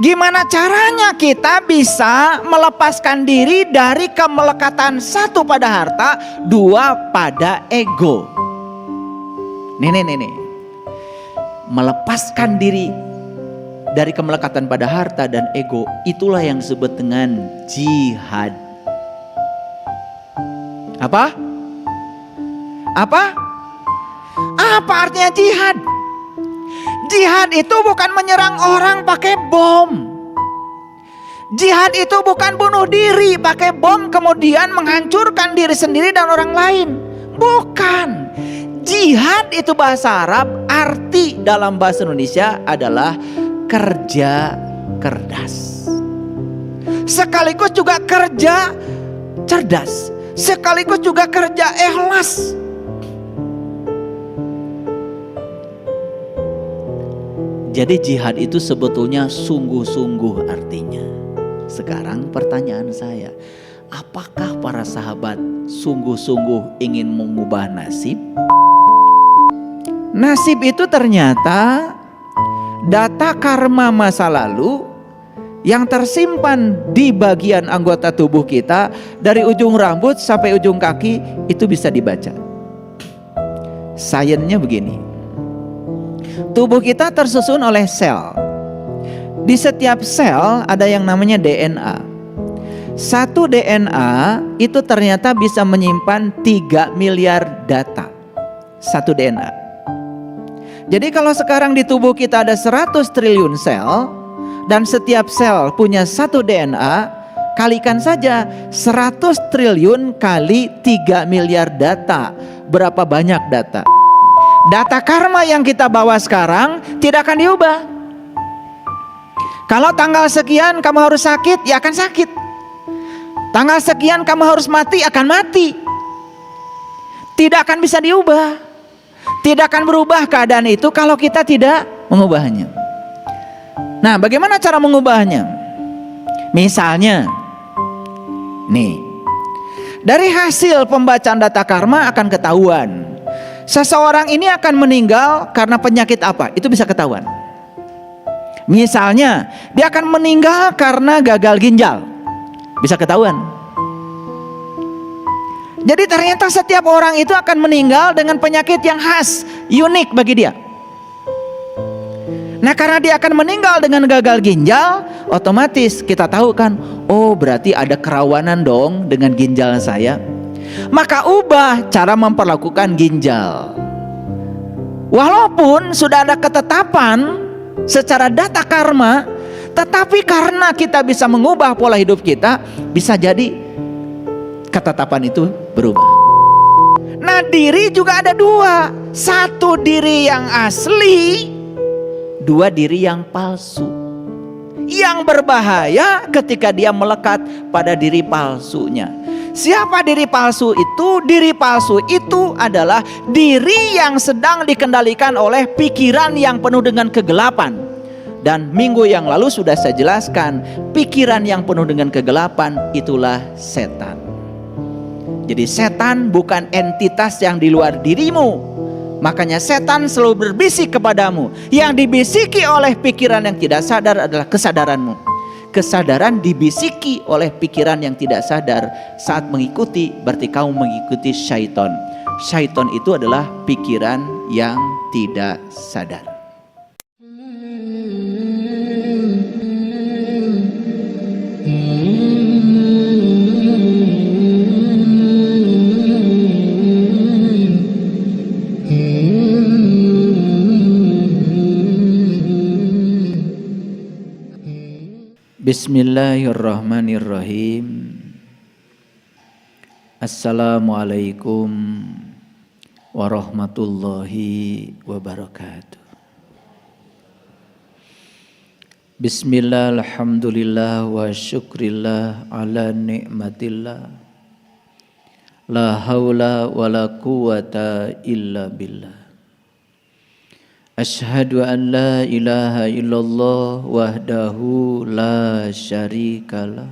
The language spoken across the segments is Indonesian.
Gimana caranya kita bisa melepaskan diri dari kemelekatan satu pada harta, dua pada ego. Nih. Melepaskan diri dari kemelekatan pada harta dan ego, itulah yang disebut dengan jihad. Apa artinya jihad? Jihad itu bukan menyerang orang pakai bom. Jihad itu bukan bunuh diri pakai bom kemudian menghancurkan diri sendiri dan orang lain. Bukan. Jihad itu bahasa Arab, arti dalam bahasa Indonesia adalah kerja cerdas. Sekaligus juga kerja cerdas. Sekaligus juga kerja ikhlas. Jadi jihad itu sebetulnya sungguh-sungguh artinya. Sekarang pertanyaan saya, apakah para sahabat sungguh-sungguh ingin mengubah nasib? Nasib itu ternyata data karma masa lalu yang tersimpan di bagian anggota tubuh kita, dari ujung rambut sampai ujung kaki, itu bisa dibaca. Sainsnya begini. Tubuh kita tersusun oleh sel. Di setiap sel ada yang namanya DNA. Satu DNA itu ternyata bisa menyimpan 3 miliar data. Satu DNA. Jadi kalau sekarang di tubuh kita ada 100 triliun sel, dan setiap sel punya satu DNA, kalikan saja 100 triliun kali 3 miliar data. Berapa banyak data? Data karma yang kita bawa sekarang tidak akan diubah. Kalau tanggal sekian kamu harus sakit, ya akan sakit. Tanggal sekian kamu harus mati, akan mati. Tidak akan bisa diubah. Tidak akan berubah keadaan itu kalau kita tidak mengubahnya. Nah, bagaimana cara mengubahnya? Misalnya, nih, dari hasil pembacaan data karma akan ketahuan seseorang ini akan meninggal karena penyakit apa, itu bisa ketahuan. Misalnya dia akan meninggal karena gagal ginjal, bisa ketahuan. Jadi ternyata setiap orang itu akan meninggal dengan penyakit yang khas, unik bagi dia. Nah, karena dia akan meninggal dengan gagal ginjal, otomatis kita tahu kan, oh berarti ada kerawanan dong dengan ginjal saya. Maka ubah cara memperlakukan ginjal. Walaupun sudah ada ketetapan secara data karma, tetapi karena kita bisa mengubah pola hidup kita, bisa jadi ketetapan itu berubah. Nah, diri juga ada dua. Satu diri yang asli, dua diri yang palsu. Yang berbahaya ketika dia melekat pada diri palsunya. Siapa diri palsu itu? Diri palsu itu adalah diri yang sedang dikendalikan oleh pikiran yang penuh dengan kegelapan. Dan minggu yang lalu sudah saya jelaskan, pikiran yang penuh dengan kegelapan itulah setan. Jadi setan bukan entitas yang di luar dirimu. Makanya setan selalu berbisik kepadamu. Yang dibisiki oleh pikiran yang tidak sadar adalah kesadaranmu. Kesadaran dibisiki oleh pikiran yang tidak sadar saat mengikuti, berarti kamu mengikuti syaitan. Syaitan itu adalah pikiran yang tidak sadar. Bismillahirrahmanirrahim. Assalamualaikum warahmatullahi wabarakatuh. Bismillah, alhamdulillah, wa syukrillah ala ni'matillah. La hawla wa la quwata illa billah. Ashhadu an la ilaha illallah wahdahu la syarikalah.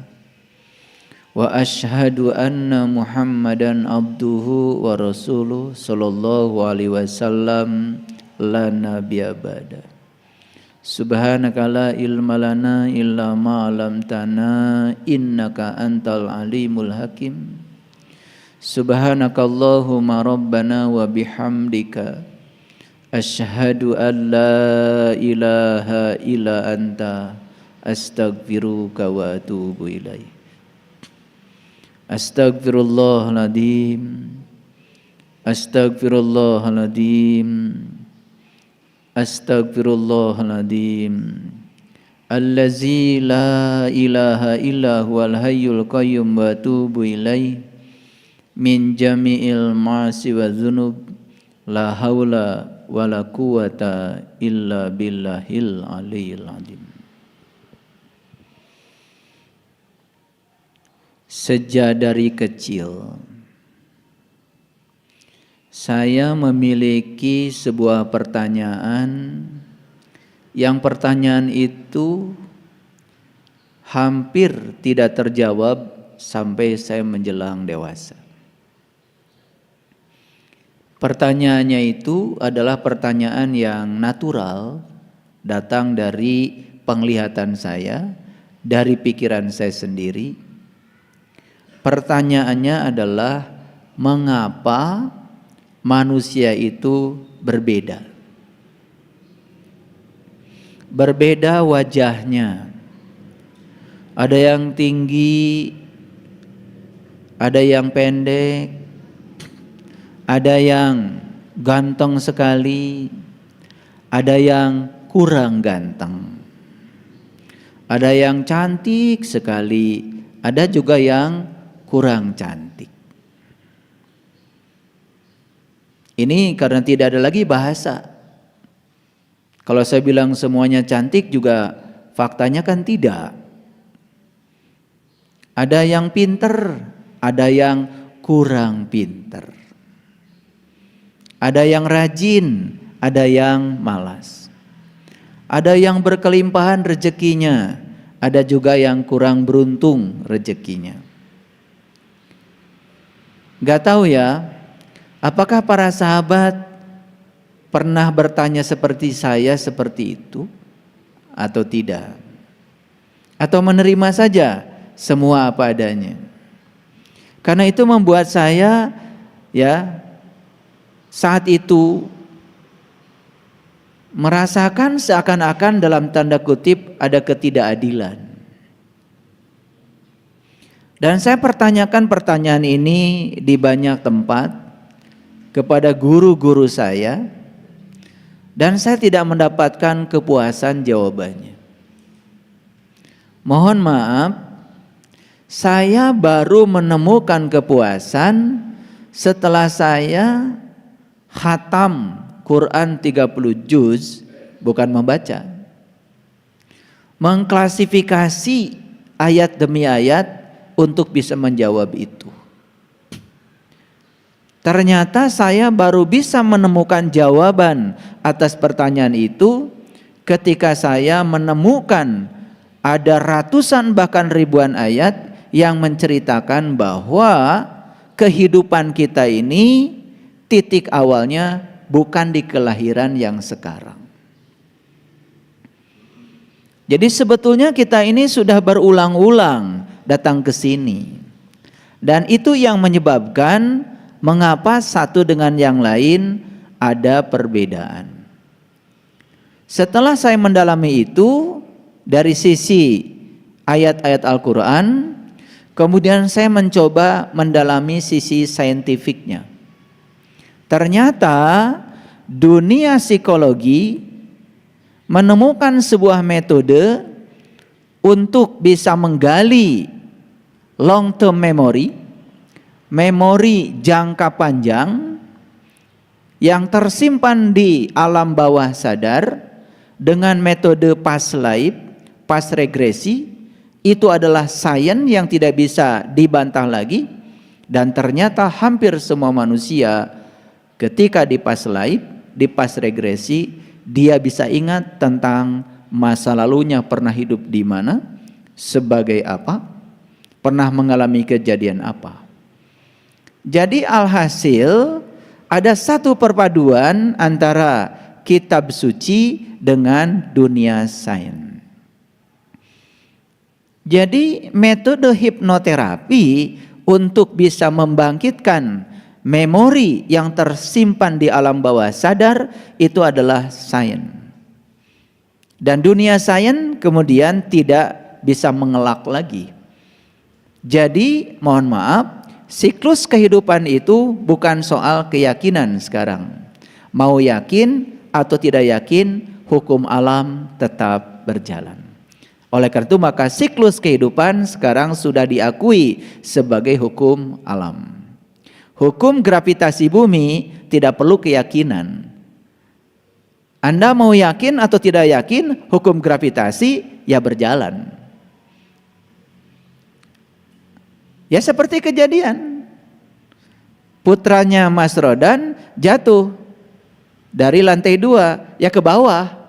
Wa ashhadu anna Muhammadan abduhu wa rasuluh sallallahu alaihi wasallam la nabiyya ba'da. Subhanaka la ilma lana illa ma 'allamtana innaka antal alimul hakim. Subhanakallahumma rabbana wa bihamdika asyhadu an la ilaha illa anta astaghfiruka wa atubu ilaik. Astaghfirullahaladzim, astaghfirullahaladzim, astaghfirullahaladzim. Allazi la ilaha illa huwal hayyul qayyum wa atubu ilaih. Min jami'il ma'asi wa dzunub, la haula wa la quwata illa billahil aliyyil azim. Sejak dari kecil saya memiliki sebuah pertanyaan, yang pertanyaan itu hampir tidak terjawab sampai saya menjelang dewasa. Pertanyaannya itu adalah pertanyaan yang natural, datang dari penglihatan saya, dari pikiran saya sendiri. Pertanyaannya adalah, mengapa manusia itu berbeda? Berbeda wajahnya. Ada yang tinggi, ada yang pendek, ada yang ganteng sekali, ada yang kurang ganteng, ada yang cantik sekali, ada juga yang kurang cantik. Ini karena tidak ada lagi bahasa. Kalau saya bilang semuanya cantik juga faktanya kan tidak. Ada yang pinter, ada yang kurang pinter. Ada yang rajin, ada yang malas. Ada yang berkelimpahan rezekinya, ada juga yang kurang beruntung rezekinya. Gak tahu ya, apakah para sahabat pernah bertanya seperti saya seperti itu atau tidak? Atau menerima saja semua apa adanya? Karena itu membuat saya saat itu merasakan seakan-akan dalam tanda kutip ada ketidakadilan. Dan saya pertanyakan pertanyaan ini di banyak tempat kepada guru-guru saya, dan saya tidak mendapatkan kepuasan jawabannya. Mohon maaf, saya baru menemukan kepuasan setelah saya khatam Quran 30 juz, bukan membaca. Mengklasifikasi ayat demi ayat untuk bisa menjawab itu. Ternyata saya baru bisa menemukan jawaban atas pertanyaan itu ketika saya menemukan ada ratusan bahkan ribuan ayat yang menceritakan bahwa kehidupan kita ini titik awalnya bukan di kelahiran yang sekarang. Jadi sebetulnya kita ini sudah berulang-ulang datang ke sini. Dan itu yang menyebabkan mengapa satu dengan yang lain ada perbedaan. Setelah saya mendalami itu dari sisi ayat-ayat Al-Quran, kemudian saya mencoba mendalami sisi saintifiknya. Ternyata dunia psikologi menemukan sebuah metode untuk bisa menggali long term memory, memori jangka panjang yang tersimpan di alam bawah sadar dengan metode past life, past regresi. Itu adalah sains yang tidak bisa dibantah lagi, dan ternyata hampir semua manusia ketika di past life, di past regresi, dia bisa ingat tentang masa lalunya, pernah hidup di mana, sebagai apa, pernah mengalami kejadian apa. Jadi alhasil ada satu perpaduan antara kitab suci dengan dunia sains. Jadi metode hipnoterapi untuk bisa membangkitkan memori yang tersimpan di alam bawah sadar itu adalah sains. Dan dunia sains kemudian tidak bisa mengelak lagi. Jadi mohon maaf, siklus kehidupan itu bukan soal keyakinan sekarang. Mau yakin atau tidak yakin, hukum alam tetap berjalan. Oleh karena itu maka siklus kehidupan sekarang sudah diakui sebagai hukum alam. Hukum gravitasi bumi tidak perlu keyakinan. Anda mau yakin atau tidak yakin, hukum gravitasi ya berjalan. Ya seperti kejadian. Putranya Mas Rodan jatuh dari lantai 2 ya ke bawah.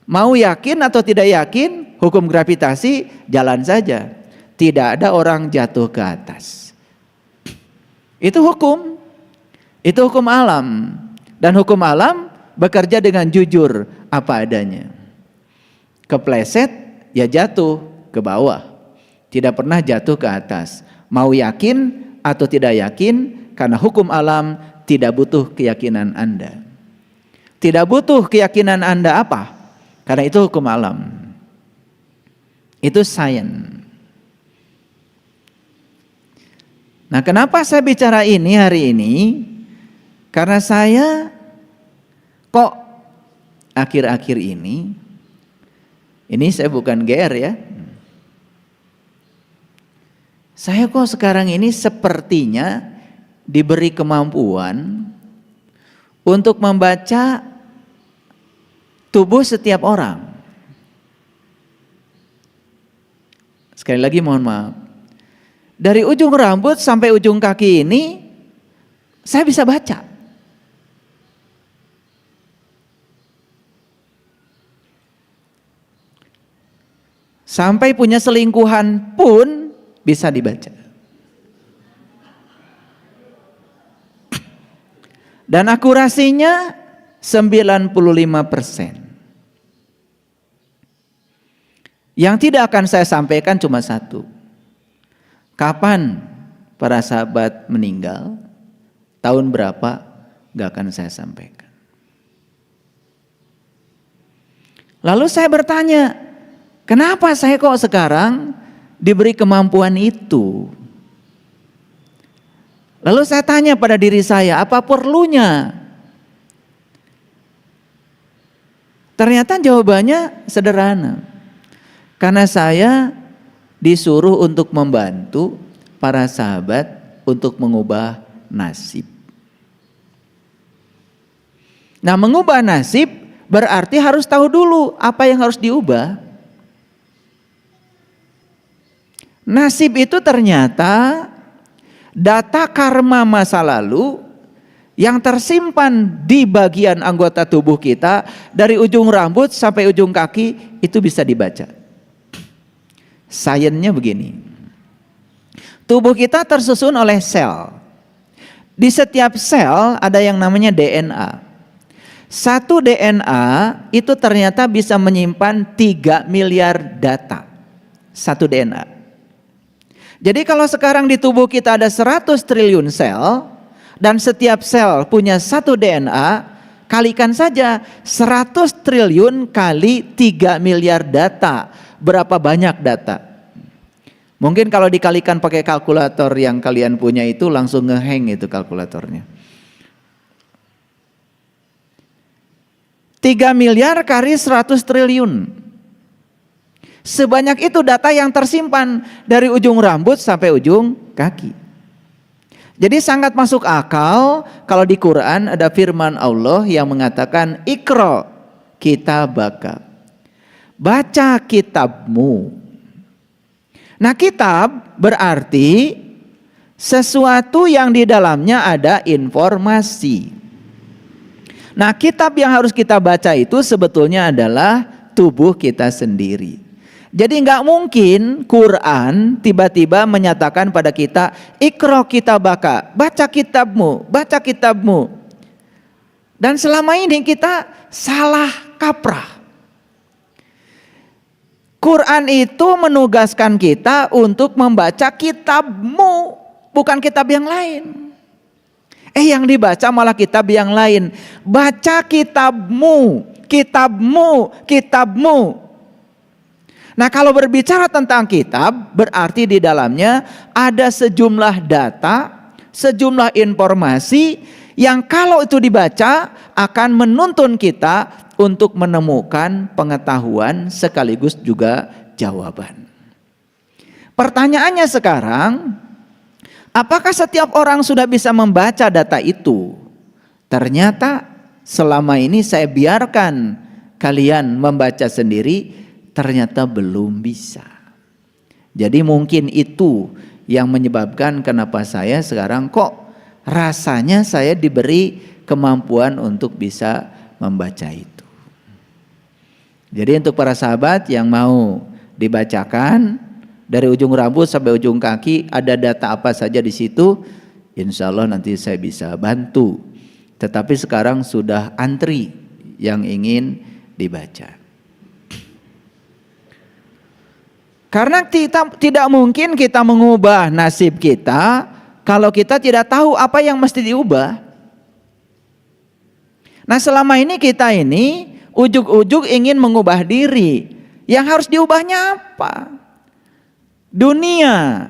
Mau yakin atau tidak yakin, hukum gravitasi jalan saja. Tidak ada orang jatuh ke atas. Itu hukum. Itu hukum alam. Dan hukum alam bekerja dengan jujur apa adanya. Kepleset ya jatuh ke bawah. Tidak pernah jatuh ke atas. Mau yakin atau tidak yakin, karena hukum alam tidak butuh keyakinan Anda. Tidak butuh keyakinan Anda apa? Karena itu hukum alam. Itu sains. Nah, kenapa saya bicara ini hari ini? Karena saya kok akhir-akhir ini saya bukan GR ya. Saya kok sekarang ini sepertinya diberi kemampuan untuk membaca tubuh setiap orang. Sekali lagi mohon maaf. Dari ujung rambut sampai ujung kaki ini saya bisa baca. Sampai punya selingkuhan pun bisa dibaca. Dan akurasinya 95%. Yang tidak akan saya sampaikan cuma satu. Kapan para sahabat meninggal? Tahun berapa? Gak akan saya sampaikan. Lalu saya bertanya, kenapa saya kok sekarang diberi kemampuan itu? Lalu saya tanya pada diri saya, apa perlunya? Ternyata jawabannya sederhana. Karena saya disuruh untuk membantu para sahabat untuk mengubah nasib. Nah, mengubah nasib berarti harus tahu dulu apa yang harus diubah. Nasib itu ternyata data karma masa lalu yang tersimpan di bagian anggota tubuh kita dari ujung rambut sampai ujung kaki itu bisa dibaca. Sainsnya begini. Tubuh kita tersusun oleh sel. Di setiap sel ada yang namanya DNA. Satu DNA itu ternyata bisa menyimpan 3 miliar data. Satu DNA. Jadi kalau sekarang di tubuh kita ada 100 triliun sel dan setiap sel punya satu DNA, kalikan saja 100 triliun kali 3 miliar data. Berapa banyak data? Mungkin kalau dikalikan pakai kalkulator yang kalian punya itu langsung ngehang itu kalkulatornya. 3 miliar kali 100 triliun. Sebanyak itu data yang tersimpan dari ujung rambut sampai ujung kaki. Jadi sangat masuk akal kalau di Quran ada firman Allah yang mengatakan Iqra kitabaka. Baca kitabmu. Nah, kitab berarti sesuatu yang di dalamnya ada informasi. Nah, kitab yang harus kita baca itu sebetulnya adalah tubuh kita sendiri. Jadi nggak mungkin Quran tiba-tiba menyatakan pada kita Iqra kitabaka, baca kitabmu, baca kitabmu. Dan selama ini kita salah kaprah. Quran itu menugaskan kita untuk membaca kitabmu, bukan kitab yang lain. Yang dibaca malah kitab yang lain. Baca kitabmu, kitabmu, kitabmu. Nah, kalau berbicara tentang kitab, berarti di dalamnya ada sejumlah data, sejumlah informasi yang kalau itu dibaca akan menuntun kita untuk menemukan pengetahuan sekaligus juga jawaban. Pertanyaannya sekarang, apakah setiap orang sudah bisa membaca data itu? Ternyata selama ini saya biarkan kalian membaca sendiri, ternyata belum bisa. Jadi mungkin itu yang menyebabkan kenapa saya sekarang kok rasanya saya diberi kemampuan untuk bisa membaca itu. Jadi untuk para sahabat yang mau dibacakan dari ujung rambut sampai ujung kaki, ada data apa saja di situ, insya Allah nanti saya bisa bantu. Tetapi sekarang sudah antri yang ingin dibaca. Karena tidak mungkin kita mengubah nasib kita kalau kita tidak tahu apa yang mesti diubah. Nah, selama ini kita ini ujug-ujug ingin mengubah diri. Yang harus diubahnya apa? Dunia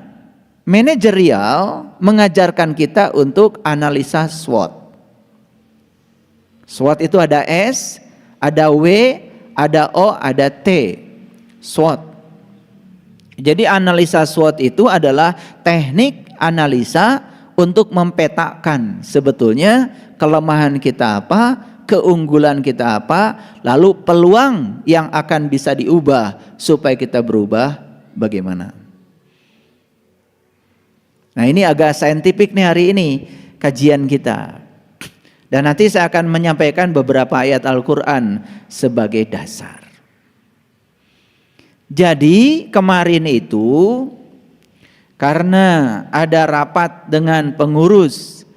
manajerial mengajarkan kita untuk analisa SWOT. SWOT itu ada S, ada W, ada O, ada T. SWOT. Jadi analisa SWOT itu adalah teknik analisa untuk mempetakan sebetulnya kelemahan kita apa, keunggulan kita apa, lalu peluang yang akan bisa diubah supaya kita berubah bagaimana. Nah, ini agak saintifik nih hari ini kajian kita. Dan nanti saya akan menyampaikan beberapa ayat Al-Quran sebagai dasar. Jadi kemarin itu karena ada rapat dengan pengurus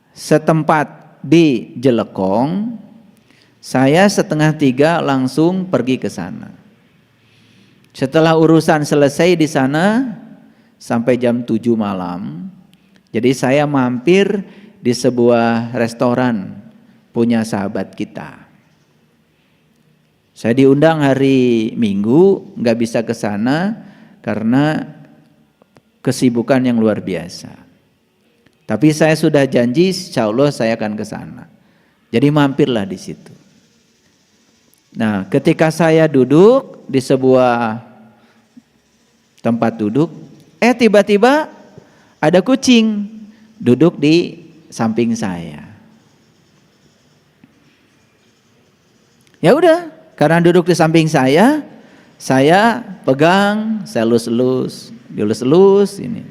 setempat di Jelekong, saya 2:30 langsung pergi ke sana. Setelah urusan selesai di sana sampai jam 7 malam, jadi saya mampir di sebuah restoran punya sahabat kita. Saya diundang hari Minggu, nggak bisa ke sana karena kesibukan yang luar biasa. Tapi saya sudah janji, insya Allah saya akan ke sana. Jadi mampirlah di situ. Nah, ketika saya duduk di sebuah tempat duduk, tiba-tiba ada kucing duduk di samping saya. Ya udah, karena duduk di samping saya pegang, saya elus-elus, dielus-elus ini.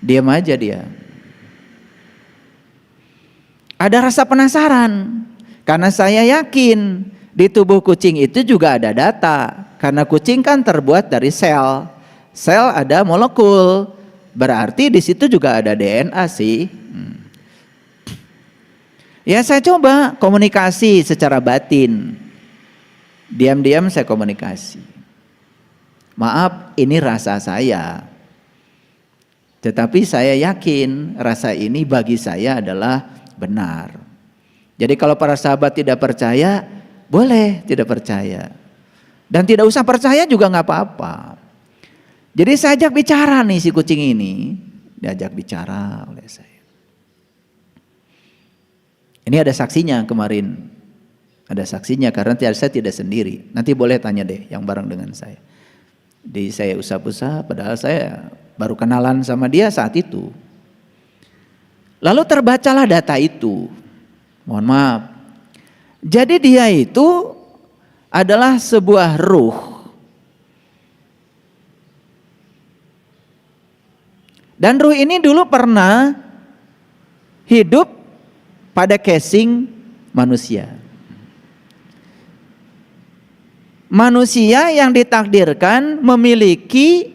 Diam aja dia. Ada rasa penasaran, karena saya yakin di tubuh kucing itu juga ada data. Karena kucing kan terbuat dari sel. Sel ada molekul, berarti di situ juga ada DNA sih. Ya saya coba komunikasi secara batin. Diam-diam saya komunikasi. Maaf, ini rasa saya. Tetapi saya yakin rasa ini bagi saya adalah benar. Jadi kalau para sahabat tidak percaya, boleh tidak percaya. Dan tidak usah percaya juga nggak apa-apa. Jadi saya ajak bicara nih si kucing ini. Diajak bicara oleh saya. Ini ada saksinya kemarin. Ada saksinya karena saya tidak sendiri. Nanti boleh tanya deh yang bareng dengan saya. Jadi saya usap-usap padahal saya baru kenalan sama dia saat itu. Lalu terbacalah data itu. Mohon maaf. Jadi dia itu adalah sebuah ruh. Dan ruh ini dulu pernah hidup pada casing manusia. Manusia yang ditakdirkan memiliki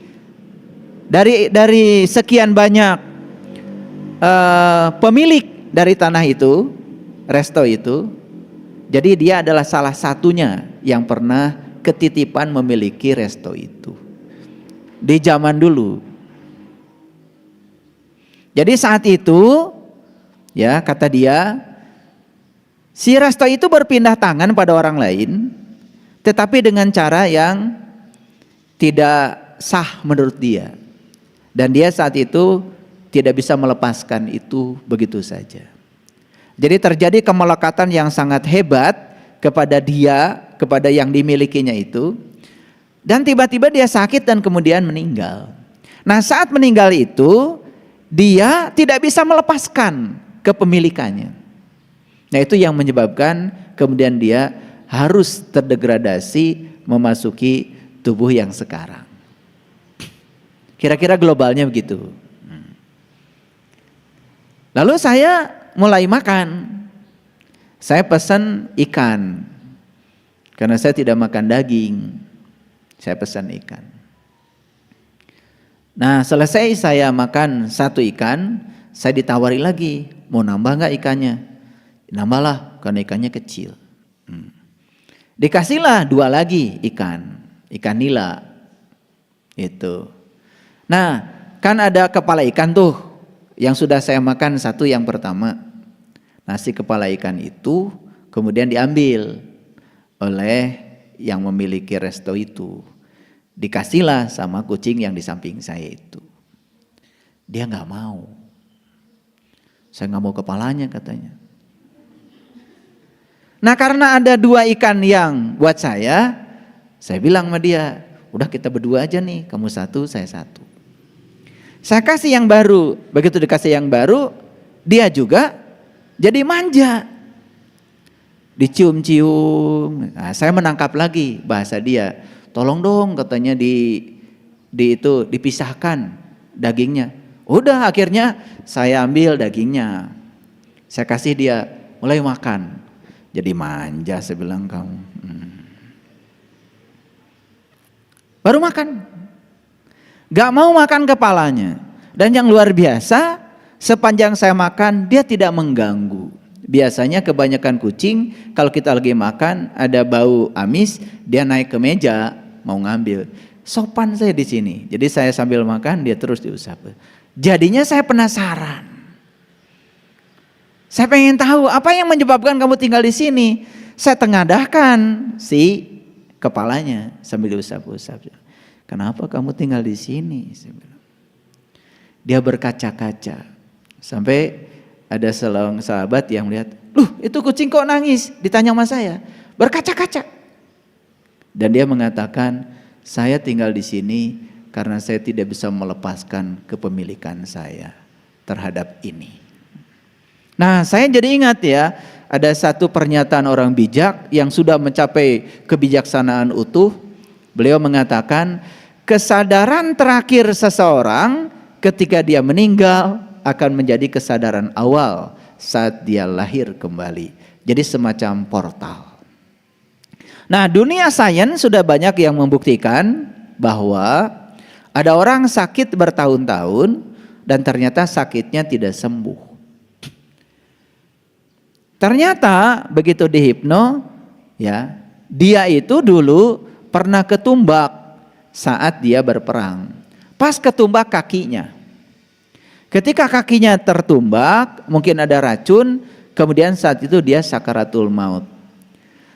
dari sekian banyak pemilik dari tanah itu, resto itu. Jadi dia adalah salah satunya yang pernah ketitipan memiliki resto itu di zaman dulu. Jadi saat itu, ya kata dia, si resto itu berpindah tangan pada orang lain, tetapi dengan cara yang tidak sah menurut dia. Dan dia saat itu tidak bisa melepaskan itu begitu saja. Jadi terjadi kemelekatan yang sangat hebat kepada dia, kepada yang dimilikinya itu. Dan tiba-tiba dia sakit dan kemudian meninggal. Nah, saat meninggal itu dia tidak bisa melepaskan kepemilikannya. Nah, itu yang menyebabkan kemudian dia harus terdegradasi memasuki tubuh yang sekarang. Kira-kira globalnya begitu. Lalu saya mulai makan. Saya pesan ikan. Karena saya tidak makan daging. Saya pesan ikan. Nah, selesai saya makan satu ikan, saya ditawari lagi, mau nambah nggak ikannya? Nambahlah, karena ikannya kecil. Dikasihlah 2 lagi ikan nila. Itu. Nah, kan ada kepala ikan tuh, yang sudah saya makan satu yang pertama. Nasi kepala ikan itu kemudian diambil oleh yang memiliki resto itu. Dikasihlah sama kucing yang di samping saya itu. Dia nggak mau. Saya nggak mau kepalanya katanya. Nah, karena ada 2 ikan yang buat saya bilang sama dia, udah kita berdua aja nih, kamu satu, saya satu. Saya kasih yang baru, begitu dikasih yang baru, dia juga jadi manja. Dicium-cium. Nah, saya menangkap lagi bahasa dia. Tolong dong katanya dipisahkan dagingnya. Udah akhirnya saya ambil dagingnya. Saya kasih dia, mulai makan. Jadi manja saya bilang kamu. Baru makan. Gak mau makan kepalanya. Dan yang luar biasa, sepanjang saya makan dia tidak mengganggu. Biasanya kebanyakan kucing kalau kita lagi makan ada bau amis, dia naik ke meja mau ngambil. Sopan saya di sini. Jadi saya sambil makan dia terus diusap. Jadinya saya penasaran. Saya pengen tahu apa yang menyebabkan kamu tinggal di sini. Saya tengadahkan si kepalanya sambil diusap-usap. Kenapa kamu tinggal di sini? Dia berkaca-kaca. Sampai ada seorang sahabat yang melihat, itu kucing kok nangis? Ditanya sama saya, berkaca-kaca. Dan dia mengatakan, saya tinggal di sini karena saya tidak bisa melepaskan kepemilikan saya terhadap ini. Nah, saya jadi ingat ya, ada satu pernyataan orang bijak yang sudah mencapai kebijaksanaan utuh. Beliau mengatakan, kesadaran terakhir seseorang ketika dia meninggal akan menjadi kesadaran awal saat dia lahir kembali. Jadi semacam portal. Nah, dunia sains sudah banyak yang membuktikan bahwa ada orang sakit bertahun-tahun dan ternyata sakitnya tidak sembuh. Ternyata begitu dihipno, ya, dia itu dulu pernah ketumbak saat dia berperang. Pas ketumbak kakinya. Ketika kakinya tertumbak, mungkin ada racun, kemudian saat itu dia sakaratul maut.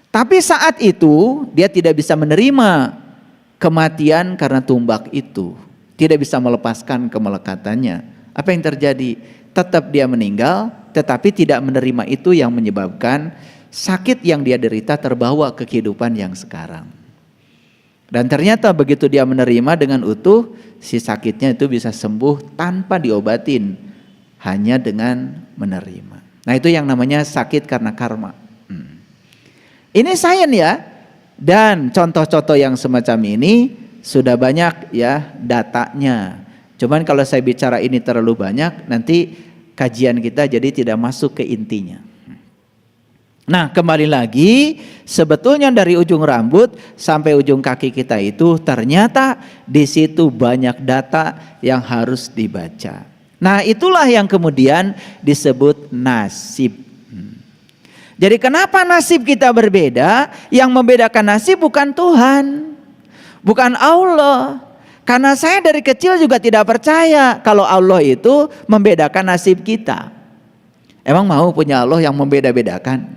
Tapi saat itu dia tidak bisa menerima kematian karena tumbak itu. Tidak bisa melepaskan kemelekatannya. Apa yang terjadi? Tetap dia meninggal, tetapi tidak menerima itu yang menyebabkan sakit yang dia derita terbawa ke kehidupan yang sekarang. Dan ternyata begitu dia menerima dengan utuh, si sakitnya itu bisa sembuh tanpa diobatin, hanya dengan menerima. Nah, itu yang namanya sakit karena karma. Ini sains ya, dan contoh-contoh yang semacam ini sudah banyak ya datanya. Cuman kalau saya bicara ini terlalu banyak, nanti kajian kita jadi tidak masuk ke intinya. Nah, kembali lagi, sebetulnya dari ujung rambut sampai ujung kaki kita itu ternyata di situ banyak data yang harus dibaca. Nah, itulah yang kemudian disebut nasib. Jadi kenapa nasib kita berbeda? Yang membedakan nasib bukan Tuhan, bukan Allah. Karena saya dari kecil juga tidak percaya kalau Allah itu membedakan nasib kita. Emang mau punya Allah yang membeda-bedakan?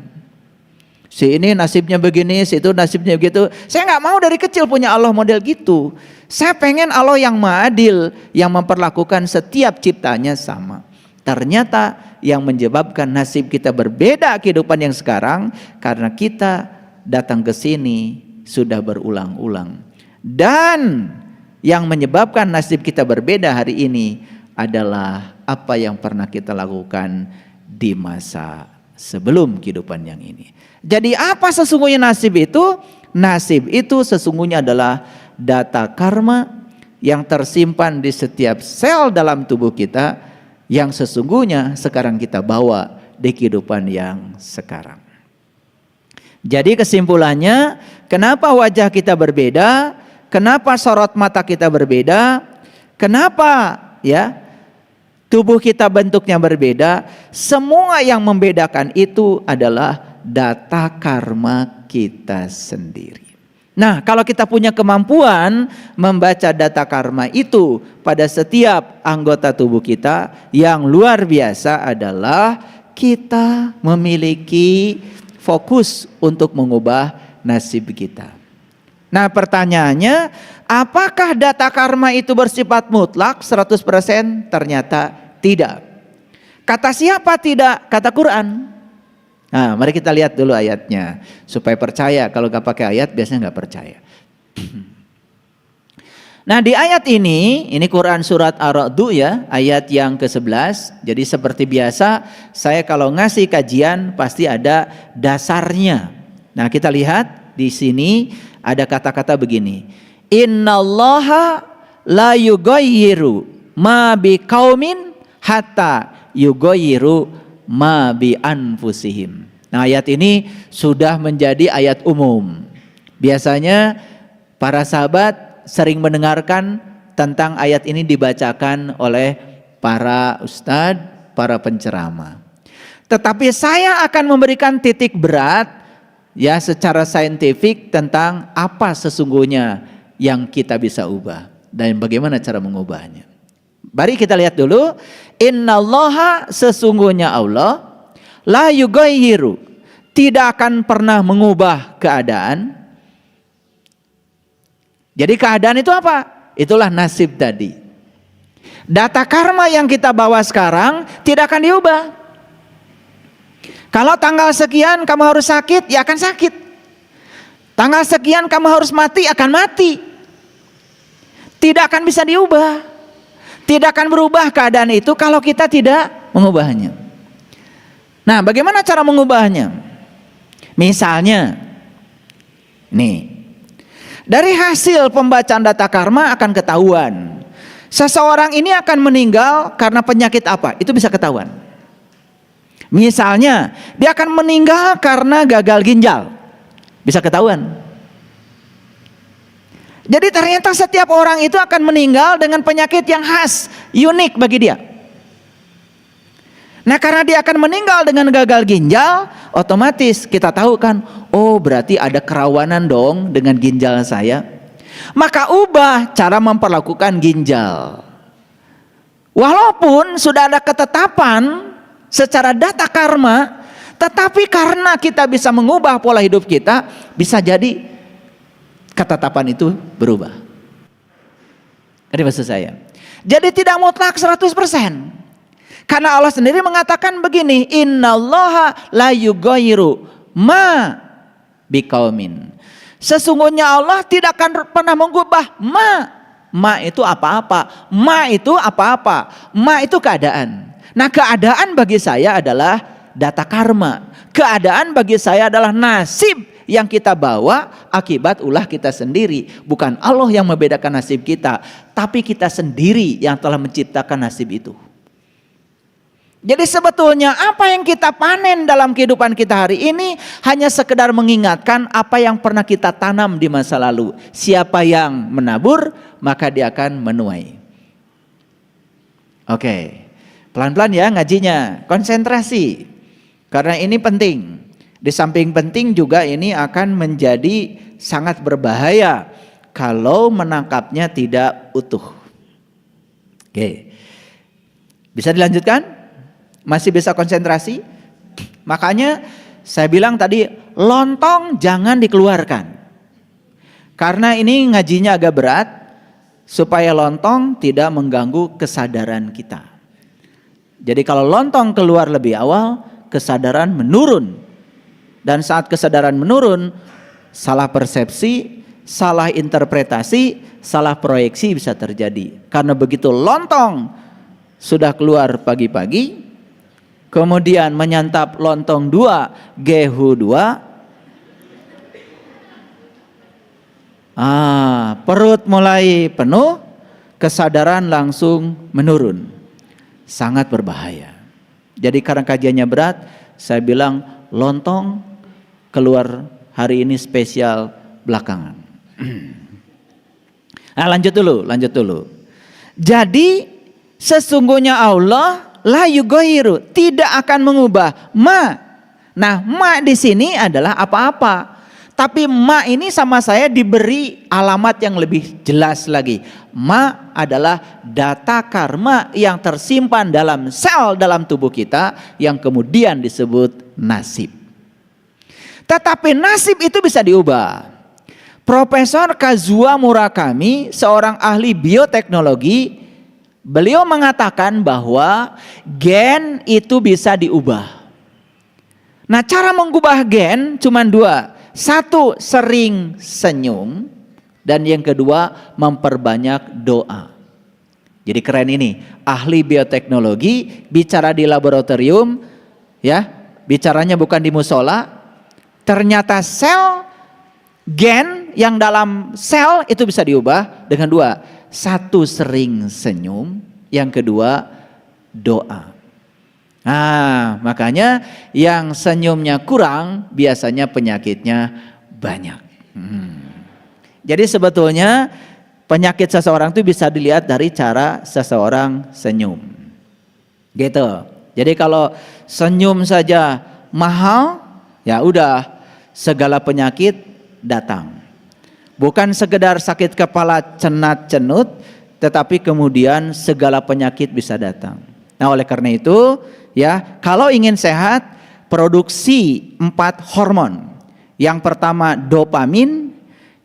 Si ini nasibnya begini, si itu nasibnya begitu. Saya nggak mau dari kecil punya Allah model gitu. Saya pengen Allah yang adil, yang memperlakukan setiap ciptanya sama. Ternyata yang menyebabkan nasib kita berbeda kehidupan yang sekarang karena kita datang ke sini sudah berulang-ulang. Dan yang menyebabkan nasib kita berbeda hari ini adalah apa yang pernah kita lakukan di masa sebelum kehidupan yang ini. Jadi apa sesungguhnya nasib itu? Nasib itu sesungguhnya adalah data karma yang tersimpan di setiap sel dalam tubuh kita yang sesungguhnya sekarang kita bawa di kehidupan yang sekarang. Jadi kesimpulannya, kenapa wajah kita berbeda? Kenapa sorot mata kita berbeda? Kenapa ya tubuh kita bentuknya berbeda? Semua yang membedakan itu adalah data karma kita sendiri. Nah, kalau kita punya kemampuan membaca data karma itu pada setiap anggota tubuh kita, yang luar biasa adalah kita memiliki fokus untuk mengubah nasib kita. Nah, pertanyaannya, apakah data karma itu bersifat mutlak 100%? Ternyata tidak. Kata siapa tidak? Kata Quran. Nah, mari kita lihat dulu ayatnya supaya percaya. Kalau gak pakai ayat biasanya gak percaya. Nah, di ayat ini Quran surat Ar-Ra'd ya, ayat yang ke-11. Jadi seperti biasa saya kalau ngasih kajian pasti ada dasarnya. Nah, kita lihat di sini ada kata-kata begini. Innallaha la yughayyiru ma biqaumin hatta yughayyiru ma bi anfusihim. Nah, ayat ini sudah menjadi ayat umum. Biasanya para sahabat sering mendengarkan tentang ayat ini dibacakan oleh para ustadz, para penceramah. Tetapi saya akan memberikan titik berat ya secara saintifik tentang apa sesungguhnya yang kita bisa ubah dan bagaimana cara mengubahnya. Mari kita lihat dulu. Innallaha, sesungguhnya Allah, la yughayyiru, tidak akan pernah mengubah keadaan. Jadi keadaan itu apa? Itulah nasib tadi. Data karma yang kita bawa sekarang tidak akan diubah. Kalau tanggal sekian kamu harus sakit, ya akan sakit. Tanggal sekian kamu harus mati, akan mati. Tidak akan bisa diubah. Tidak akan berubah keadaan itu kalau kita tidak mengubahnya. Nah, bagaimana cara mengubahnya? Misalnya, nih, dari hasil pembacaan data karma akan ketahuan seseorang ini akan meninggal karena penyakit apa? Itu bisa ketahuan. Misalnya, dia akan meninggal karena gagal ginjal. Bisa ketahuan. Jadi ternyata setiap orang itu akan meninggal dengan penyakit yang khas, unik bagi dia. Nah, karena dia akan meninggal dengan gagal ginjal, otomatis kita tahu kan, oh berarti ada kerawanan dong dengan ginjal saya. Maka ubah cara memperlakukan ginjal. Walaupun sudah ada ketetapan secara data karma, tetapi karena kita bisa mengubah pola hidup kita, bisa jadi ketetapan itu berubah. Ini maksud saya. Jadi tidak mutlak 100%. Karena Allah sendiri mengatakan begini, innallaha la yughayyiru ma biqaumin. Sesungguhnya Allah tidak akan pernah mengubah ma itu apa-apa. Ma itu apa-apa. Ma itu keadaan. Nah, keadaan bagi saya adalah data karma. Keadaan bagi saya adalah nasib yang kita bawa akibat ulah kita sendiri. Bukan Allah yang membedakan nasib kita, tapi kita sendiri yang telah menciptakan nasib itu. Jadi sebetulnya apa yang kita panen dalam kehidupan kita hari ini hanya sekedar mengingatkan apa yang pernah kita tanam di masa lalu. Siapa yang menabur, maka dia akan menuai. Oke. Pelan-pelan ya ngajinya, konsentrasi. Karena ini penting. Di samping penting juga ini akan menjadi sangat berbahaya kalau menangkapnya tidak utuh. Oke. Bisa dilanjutkan? Masih bisa konsentrasi? Makanya saya bilang tadi, lontong jangan dikeluarkan. Karena ini ngajinya agak berat, supaya lontong tidak mengganggu kesadaran kita. Jadi kalau lontong keluar lebih awal, kesadaran menurun. Dan saat kesadaran menurun, salah persepsi, salah interpretasi, salah proyeksi bisa terjadi. Karena begitu lontong sudah keluar pagi-pagi, kemudian menyantap lontong 2, gehu 2, perut mulai penuh, kesadaran langsung menurun. Sangat berbahaya. Jadi karena kajiannya berat, saya bilang lontong keluar hari ini spesial belakangan. Nah, lanjut dulu. Jadi sesungguhnya Allah la yughayyiru, tidak akan mengubah ma. Nah, ma di sini adalah apa-apa. Tapi ma ini sama saya diberi alamat yang lebih jelas lagi. Ma adalah data karma yang tersimpan dalam sel dalam tubuh kita yang kemudian disebut nasib. Tetapi nasib itu bisa diubah. Profesor Kazuo Murakami, seorang ahli bioteknologi, beliau mengatakan bahwa gen itu bisa diubah. Nah, cara mengubah gen cuma 2. Satu, sering senyum, dan yang kedua, memperbanyak doa. Jadi keren ini, ahli bioteknologi bicara di laboratorium, ya, bicaranya bukan di musola. Ternyata sel gen yang dalam sel itu bisa diubah dengan 2. Satu, sering senyum, yang kedua, doa. Nah, makanya yang senyumnya kurang biasanya penyakitnya banyak. Jadi sebetulnya penyakit seseorang itu bisa dilihat dari cara seseorang senyum. Gitu. Jadi kalau senyum saja mahal, ya udah segala penyakit datang. Bukan sekedar sakit kepala cenat-cenut, tetapi kemudian segala penyakit bisa datang. Nah, oleh karena itu, ya, kalau ingin sehat, produksi 4 hormon. Yang pertama dopamin,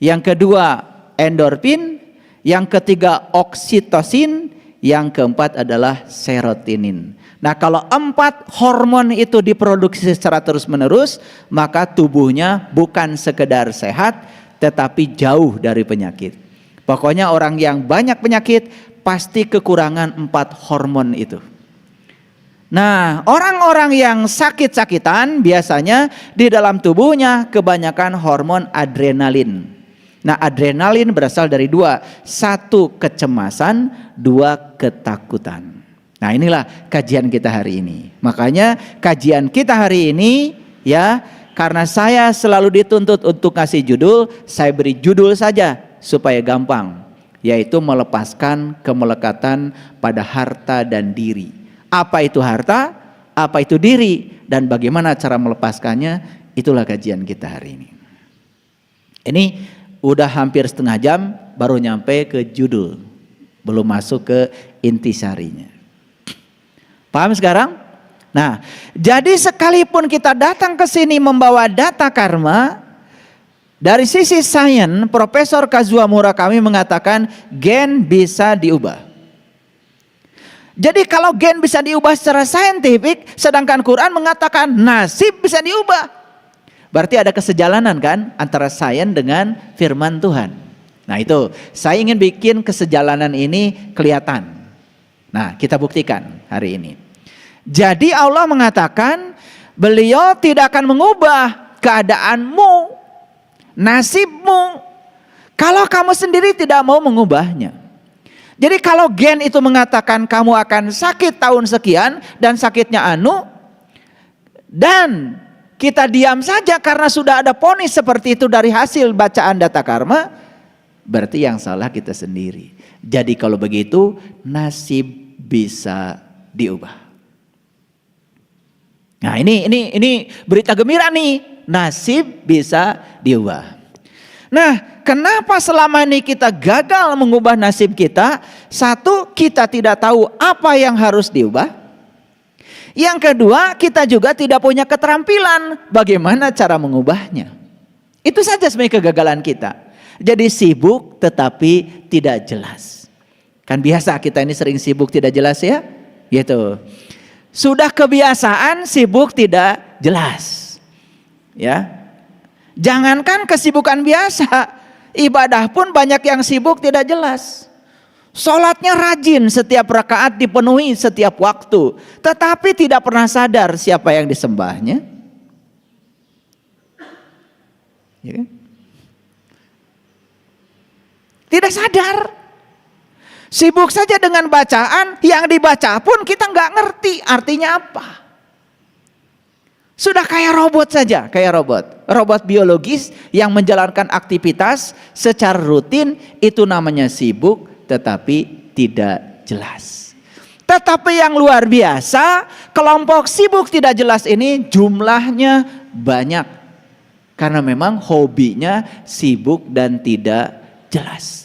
yang kedua endorfin, yang ketiga oksitosin, yang keempat adalah serotonin. Nah, kalau 4 hormon itu diproduksi secara terus-menerus, maka tubuhnya bukan sekedar sehat, tetapi jauh dari penyakit. Pokoknya orang yang banyak penyakit pasti kekurangan 4 hormon itu. Nah, orang-orang yang sakit-sakitan biasanya di dalam tubuhnya kebanyakan hormon adrenalin. Nah, adrenalin berasal dari 2. 1, kecemasan, 2, ketakutan. Nah, inilah kajian kita hari ini. Makanya kajian kita hari ini, ya, karena saya selalu dituntut untuk kasih judul, saya beri judul saja supaya gampang, yaitu melepaskan kemelekatan pada harta dan diri. Apa itu harta? Apa itu diri? Dan bagaimana cara melepaskannya? Itulah kajian kita hari ini. Ini udah hampir setengah jam baru nyampe ke judul, belum masuk ke intisarinya. Paham sekarang? Nah, jadi sekalipun kita datang ke sini membawa data karma, dari sisi sains, Profesor Kazuo Murakami mengatakan gen bisa diubah. Jadi kalau gen bisa diubah secara saintifik, sedangkan Quran mengatakan nasib bisa diubah. Berarti ada kesejalanan kan antara sains dengan firman Tuhan. Nah, itu saya ingin bikin kesejalanan ini kelihatan. Nah, kita buktikan hari ini. Jadi Allah mengatakan beliau tidak akan mengubah keadaanmu, nasibmu, kalau kamu sendiri tidak mau mengubahnya. Jadi kalau gen itu mengatakan kamu akan sakit tahun sekian dan sakitnya anu, dan kita diam saja karena sudah ada vonis seperti itu dari hasil bacaan data karma, berarti yang salah kita sendiri. Jadi kalau begitu nasib bisa diubah. Nah, ini berita gembira nih, nasib bisa diubah. Nah, kenapa selama ini kita gagal mengubah nasib kita? Satu, kita tidak tahu apa yang harus diubah. Yang kedua, kita juga tidak punya keterampilan bagaimana cara mengubahnya. Itu saja sebenarnya kegagalan kita. Jadi sibuk tetapi tidak jelas. Kan biasa kita ini sering sibuk tidak jelas ya? Gitu. Sudah kebiasaan sibuk tidak jelas. Ya. Jangankan kesibukan biasa, ibadah pun banyak yang sibuk tidak jelas. Sholatnya rajin, setiap rakaat dipenuhi setiap waktu, tetapi tidak pernah sadar siapa yang disembahnya. Ya kan? Tidak sadar. Sibuk saja dengan bacaan, yang dibaca pun kita nggak ngerti artinya apa. Sudah kayak robot saja, kayak robot biologis yang menjalankan aktivitas secara rutin, itu namanya sibuk tetapi tidak jelas. Tetapi yang luar biasa, kelompok sibuk tidak jelas ini jumlahnya banyak. Karena memang hobinya sibuk dan tidak jelas.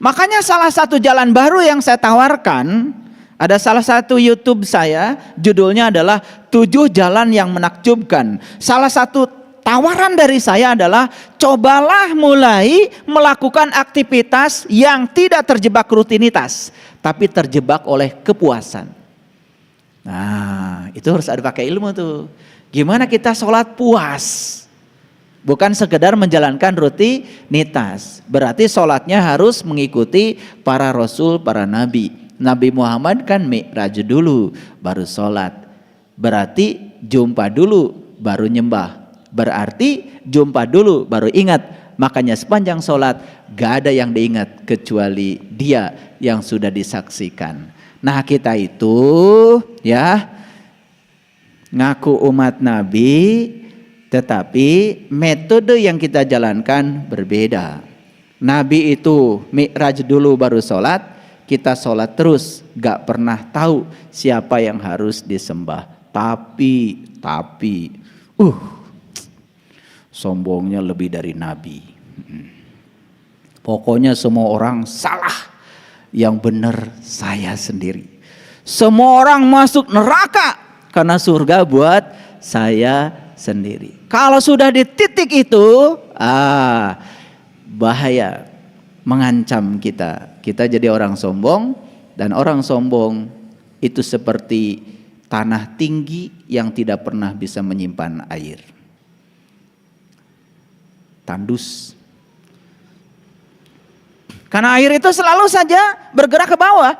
Makanya salah satu jalan baru yang saya tawarkan, ada salah satu YouTube saya, judulnya adalah 7 jalan yang menakjubkan. Salah satu tawaran dari saya adalah cobalah mulai melakukan aktivitas yang tidak terjebak rutinitas, tapi terjebak oleh kepuasan. Nah, itu harus ada pakai ilmu tuh. Gimana kita sholat puas? Bukan sekedar menjalankan rutinitas. Berarti sholatnya harus mengikuti para rasul, para nabi. Nabi Muhammad kan mi'raj dulu baru sholat. Berarti jumpa dulu baru nyembah. Berarti jumpa dulu baru ingat. Makanya sepanjang sholat gak ada yang diingat kecuali dia yang sudah disaksikan. Nah, kita itu ya ngaku umat Nabi, tetapi metode yang kita jalankan berbeda. Nabi itu mi'raj dulu baru sholat. Kita sholat terus, gak pernah tahu siapa yang harus disembah. Tapi, sombongnya lebih dari Nabi. Pokoknya semua orang salah, yang benar saya sendiri. Semua orang masuk neraka, karena surga buat saya sendiri. Kalau sudah di titik itu, bahaya, mengancam kita. Kita jadi orang sombong, dan orang sombong itu seperti tanah tinggi yang tidak pernah bisa menyimpan air. Tandus. Karena air itu selalu saja bergerak ke bawah.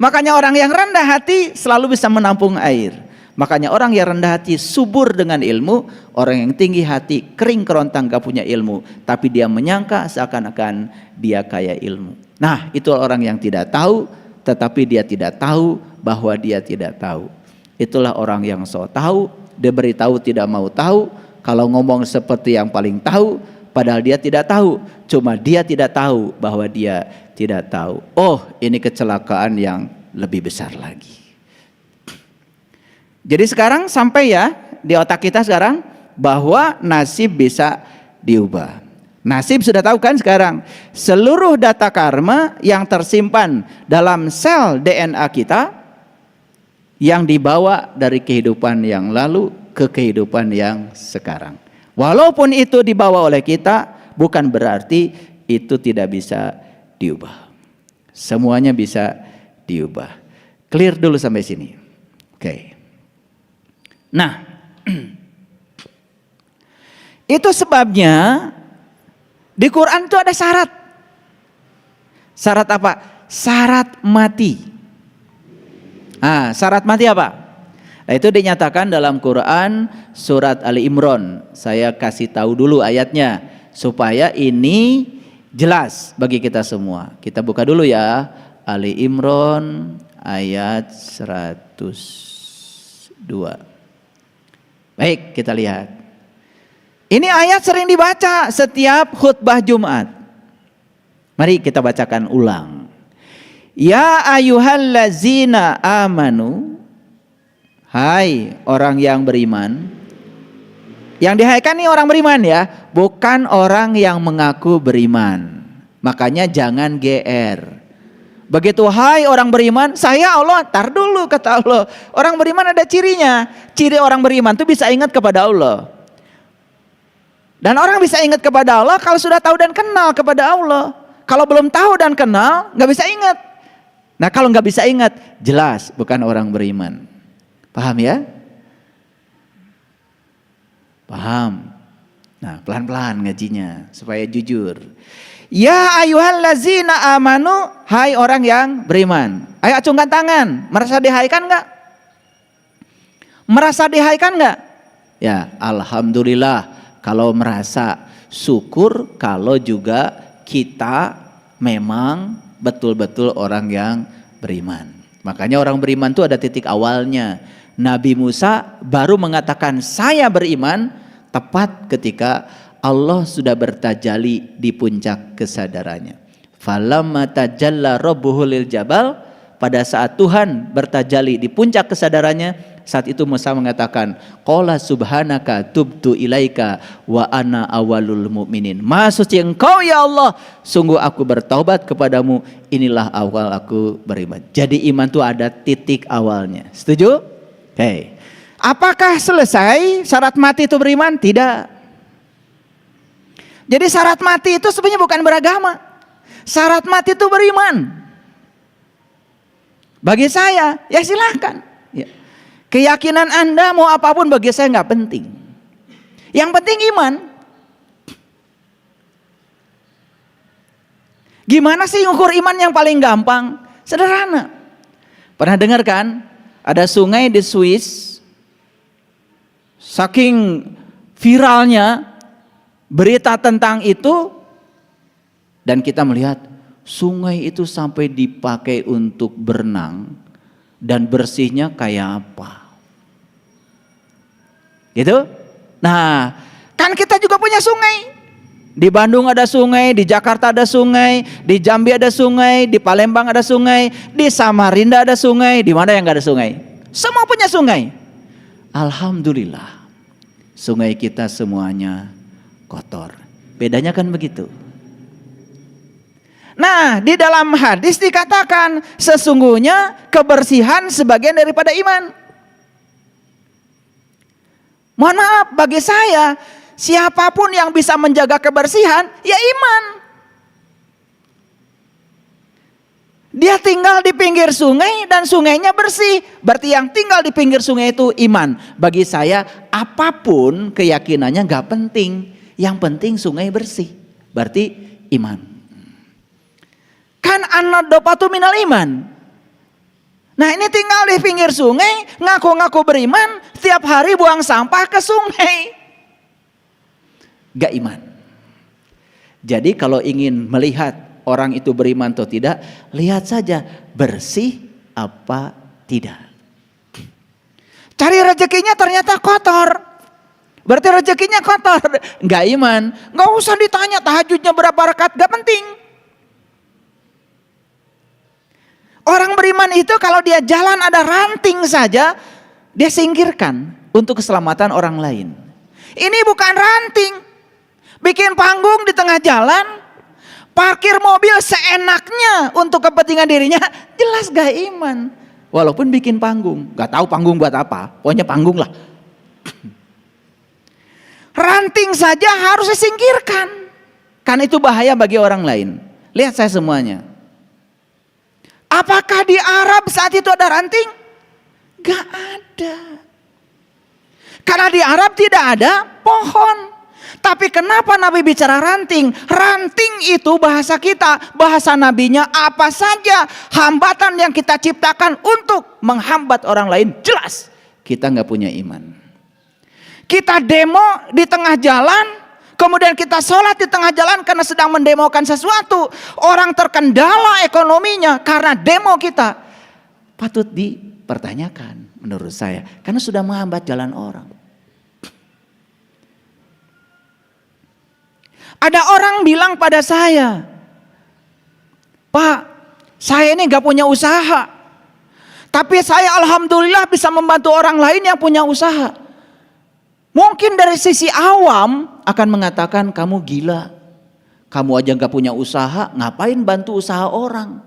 Makanya orang yang rendah hati selalu bisa menampung air. Makanya orang yang rendah hati subur dengan ilmu, orang yang tinggi hati kering kerontang gak punya ilmu, tapi dia menyangka seakan-akan dia kaya ilmu. Nah, itu orang yang tidak tahu, tetapi dia tidak tahu bahwa dia tidak tahu. Itulah orang yang so tahu, dia beritahu tidak mau tahu, kalau ngomong seperti yang paling tahu, padahal dia tidak tahu. Cuma dia tidak tahu bahwa dia tidak tahu. Oh, ini kecelakaan yang lebih besar lagi. Jadi sekarang sampai ya di otak kita sekarang bahwa nasib bisa diubah. Nasib sudah tahu kan sekarang. Seluruh data karma yang tersimpan dalam sel DNA kita yang dibawa dari kehidupan yang lalu ke kehidupan yang sekarang. Walaupun itu dibawa oleh kita, bukan berarti itu tidak bisa diubah. Semuanya bisa diubah. Clear dulu sampai sini. Oke. Nah, itu sebabnya di Quran itu ada syarat. Syarat apa? Syarat mati. Syarat mati apa? Nah, itu dinyatakan dalam Quran surat Ali Imran. Saya kasih tahu dulu ayatnya supaya ini jelas bagi kita semua. Kita buka dulu ya, Ali Imran ayat 102. Baik, kita lihat. Ini ayat sering dibaca setiap khutbah Jumat. Mari kita bacakan ulang. Ya ayyuhallazina amanu, hai orang yang beriman. Yang dihaikan nih orang beriman ya, bukan orang yang mengaku beriman. Makanya jangan GR. Begitu hai orang beriman, saya Allah, tar dulu kata Allah. Orang beriman ada cirinya. Ciri orang beriman tuh bisa ingat kepada Allah. Dan orang bisa ingat kepada Allah kalau sudah tahu dan kenal kepada Allah. Kalau belum tahu dan kenal, nggak bisa ingat. Nah kalau nggak bisa ingat, jelas bukan orang beriman. Paham ya? Paham. Nah pelan-pelan ngajinya supaya jujur. Ya ayyuhallazina amanu, hai orang yang beriman. Ayo acungkan tangan. Merasa dihaikan enggak? Merasa dihaikan enggak? Ya, alhamdulillah kalau merasa, syukur kalau juga kita memang betul-betul orang yang beriman. Makanya orang beriman itu ada titik awalnya. Nabi Musa baru mengatakan saya beriman tepat ketika Allah sudah bertajali di puncak kesadarannya. Falamma tajalla rabbuhu lil jabal, pada saat Tuhan bertajali di puncak kesadarannya, saat itu Musa mengatakan, qala subhanaka tubtu ilaika wa ana awalul mu'minin. Maha suci Engkau ya Allah, sungguh aku bertaubat kepadamu, inilah awal aku beriman. Jadi iman itu ada titik awalnya. Setuju? Oke. Apakah selesai syarat mati itu beriman? Tidak. Jadi syarat mati itu sebenarnya bukan beragama. Syarat mati itu beriman. Bagi saya, ya silahkan. Ya. Keyakinan Anda mau apapun bagi saya nggak penting. Yang penting iman. Gimana sih ngukur iman yang paling gampang? Sederhana. Pernah dengar kan? Ada sungai di Swiss. Saking viralnya berita tentang itu, dan kita melihat sungai itu sampai dipakai untuk berenang dan bersihnya kayak apa gitu. Nah kan kita juga punya sungai. Di Bandung ada sungai, di Jakarta ada sungai, di Jambi ada sungai, di Palembang ada sungai, di Samarinda ada sungai. Di mana yang gak ada sungai? Semua punya sungai. Alhamdulillah sungai kita semuanya kotor. Bedanya kan begitu. Nah, di dalam hadis dikatakan sesungguhnya kebersihan sebagian daripada iman. Mohon maaf, bagi saya siapapun yang bisa menjaga kebersihan ya iman. Dia tinggal di pinggir sungai dan sungainya bersih, berarti yang tinggal di pinggir sungai itu iman. Bagi saya apapun keyakinannya gak penting, yang penting sungai bersih, berarti iman. Kan an-nadhafatu minal iman. Nah ini tinggal di pinggir sungai, ngaku-ngaku beriman, setiap hari buang sampah ke sungai. Gak iman. Jadi kalau ingin melihat orang itu beriman atau tidak, lihat saja bersih apa tidak. Cari rezekinya ternyata kotor, berarti rezekinya kotor, gak iman. Gak usah ditanya tahajudnya berapa rakaat, gak penting. Orang beriman itu kalau dia jalan ada ranting saja, dia singkirkan untuk keselamatan orang lain. Ini bukan ranting, bikin panggung di tengah jalan, parkir mobil seenaknya untuk kepentingan dirinya, jelas gak iman. Walaupun bikin panggung, gak tahu panggung buat apa, pokoknya panggung lah. Ranting saja harus disingkirkan, karena itu bahaya bagi orang lain. Lihat saya semuanya. Apakah di Arab saat itu ada ranting? Gak ada. Karena di Arab tidak ada pohon. Tapi kenapa Nabi bicara ranting? Ranting itu bahasa kita, bahasa nabinya apa saja hambatan yang kita ciptakan untuk menghambat orang lain. Jelas kita gak punya iman. Kita demo di tengah jalan, kemudian kita sholat di tengah jalan karena sedang mendemokan sesuatu. Orang terkendala ekonominya karena demo kita. Patut dipertanyakan menurut saya. Karena sudah menghambat jalan orang. Ada orang bilang pada saya, Pak, Saya ini gak punya usaha, tapi saya alhamdulillah bisa membantu orang lain yang punya usaha. Mungkin dari sisi awam akan mengatakan kamu gila. Kamu aja gak punya usaha, ngapain bantu usaha orang?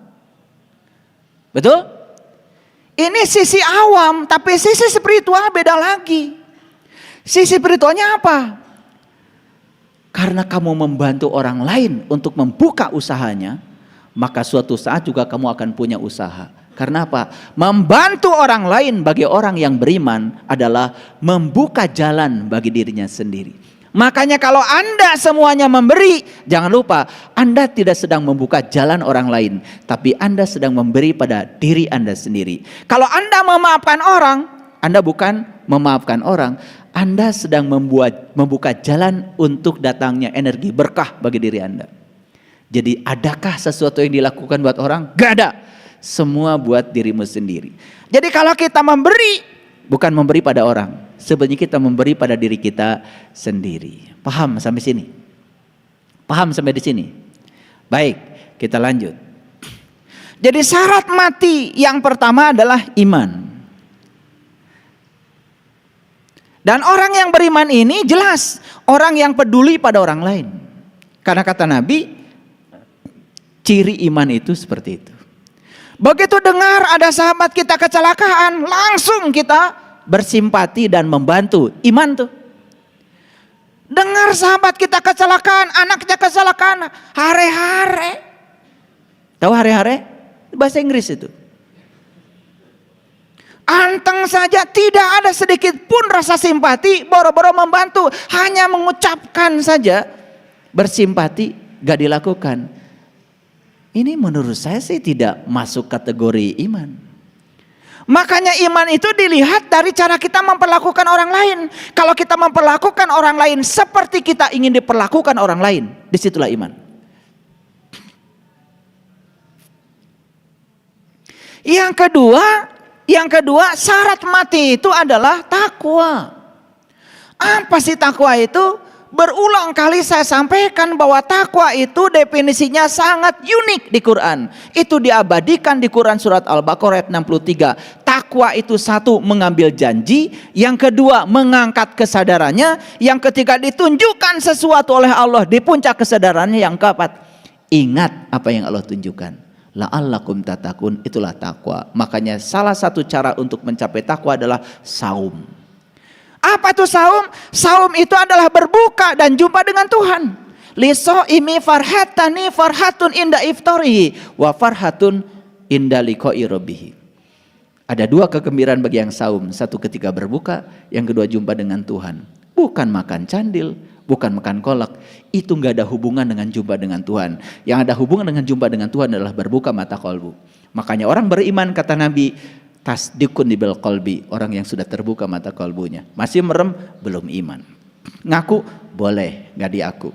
Betul? Ini sisi awam, tapi sisi spiritual beda lagi. Sisi spiritualnya apa? Karena kamu membantu orang lain untuk membuka usahanya, maka suatu saat juga kamu akan punya usaha. Karena apa? Membantu orang lain bagi orang yang beriman adalah membuka jalan bagi dirinya sendiri. Makanya kalau Anda semuanya memberi, jangan lupa Anda tidak sedang membuka jalan orang lain, tapi Anda sedang memberi pada diri Anda sendiri. Kalau Anda memaafkan orang, Anda bukan memaafkan orang, Anda sedang membuka jalan untuk datangnya energi berkah bagi diri Anda. Jadi adakah sesuatu yang dilakukan buat orang? Gak ada. Semua buat dirimu sendiri. Jadi kalau kita memberi, bukan memberi pada orang, sebenarnya kita memberi pada diri kita sendiri. Paham sampai sini? Paham sampai di sini? Baik, kita lanjut. Jadi syarat mati yang pertama adalah iman. Dan orang yang beriman ini jelas orang yang peduli pada orang lain. Karena kata Nabi, ciri iman itu seperti itu. Begitu dengar ada sahabat kita kecelakaan, langsung kita bersimpati dan membantu. Iman tuh. Dengar sahabat kita kecelakaan, anaknya kecelakaan, hare-hare. Tahu hare-hare? Bahasa Inggris itu. Anteng saja, tidak ada sedikit pun rasa simpati, boro-boro membantu, hanya mengucapkan saja, bersimpati, gak dilakukan. Ini menurut saya sih tidak masuk kategori iman. Makanya iman itu dilihat dari cara kita memperlakukan orang lain. Kalau kita memperlakukan orang lain seperti kita ingin diperlakukan orang lain, disitulah iman. Yang kedua, syarat mati itu adalah takwa. Apa sih takwa itu? Berulang kali saya sampaikan bahwa takwa itu definisinya sangat unik di Quran. Itu diabadikan di Quran surat Al-Baqarah ayat 63. Takwa itu satu, mengambil janji. Yang kedua, mengangkat kesadarannya. Yang ketiga, ditunjukkan sesuatu oleh Allah di puncak kesadarannya. Yang keempat, ingat apa yang Allah tunjukkan. La'allakum tatakun, itulah takwa. Makanya salah satu cara untuk mencapai takwa adalah saum. Apa itu saum? Saum itu adalah berbuka dan jumpa dengan Tuhan. Lisoimi farhatani farhatun inda iftarihi wa farhatun inda liqa'i rabbih. Ada dua kegembiraan bagi yang saum. Satu ketika berbuka, yang kedua jumpa dengan Tuhan. Bukan makan candil, bukan makan kolak. Itu nggak ada hubungan dengan jumpa dengan Tuhan. Yang ada hubungan dengan jumpa dengan Tuhan adalah berbuka mata kolbu. Makanya orang beriman, kata Nabi, tasdikun bil qalbi, orang yang sudah terbuka mata kolbunya. Masih merem, belum iman. Ngaku boleh, nggak diaku.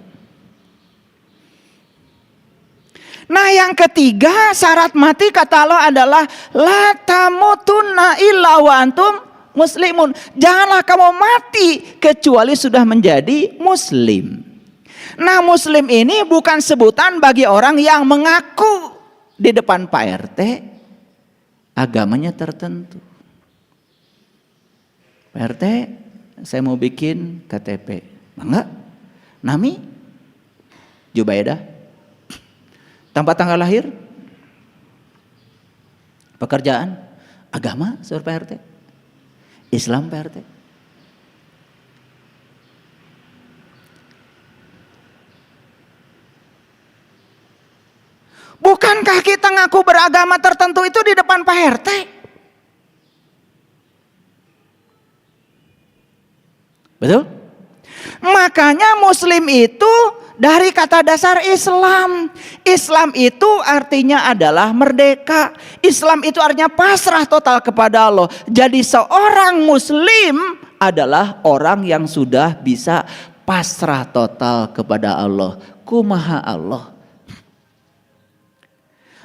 Nah yang ketiga, syarat mati kata Allah adalah la tamutunna illa wa antum muslimun. Janganlah kamu mati kecuali sudah menjadi muslim. Nah muslim ini bukan sebutan bagi orang yang mengaku di depan Pak RT agamanya tertentu. Pak RT, saya mau bikin KTP. Enggak? Nami? Jubaidah? Tanpa tanggal lahir? Pekerjaan? Agama? Sur Pak RT? Islam Pak RT? Bukankah kita ngaku beragama tertentu itu di depan Pak RT? Betul? Makanya muslim itu dari kata dasar Islam. Islam itu artinya adalah merdeka. Islam itu artinya pasrah total kepada Allah. Jadi seorang muslim adalah orang yang sudah bisa pasrah total kepada Allah. Kumaha Allah.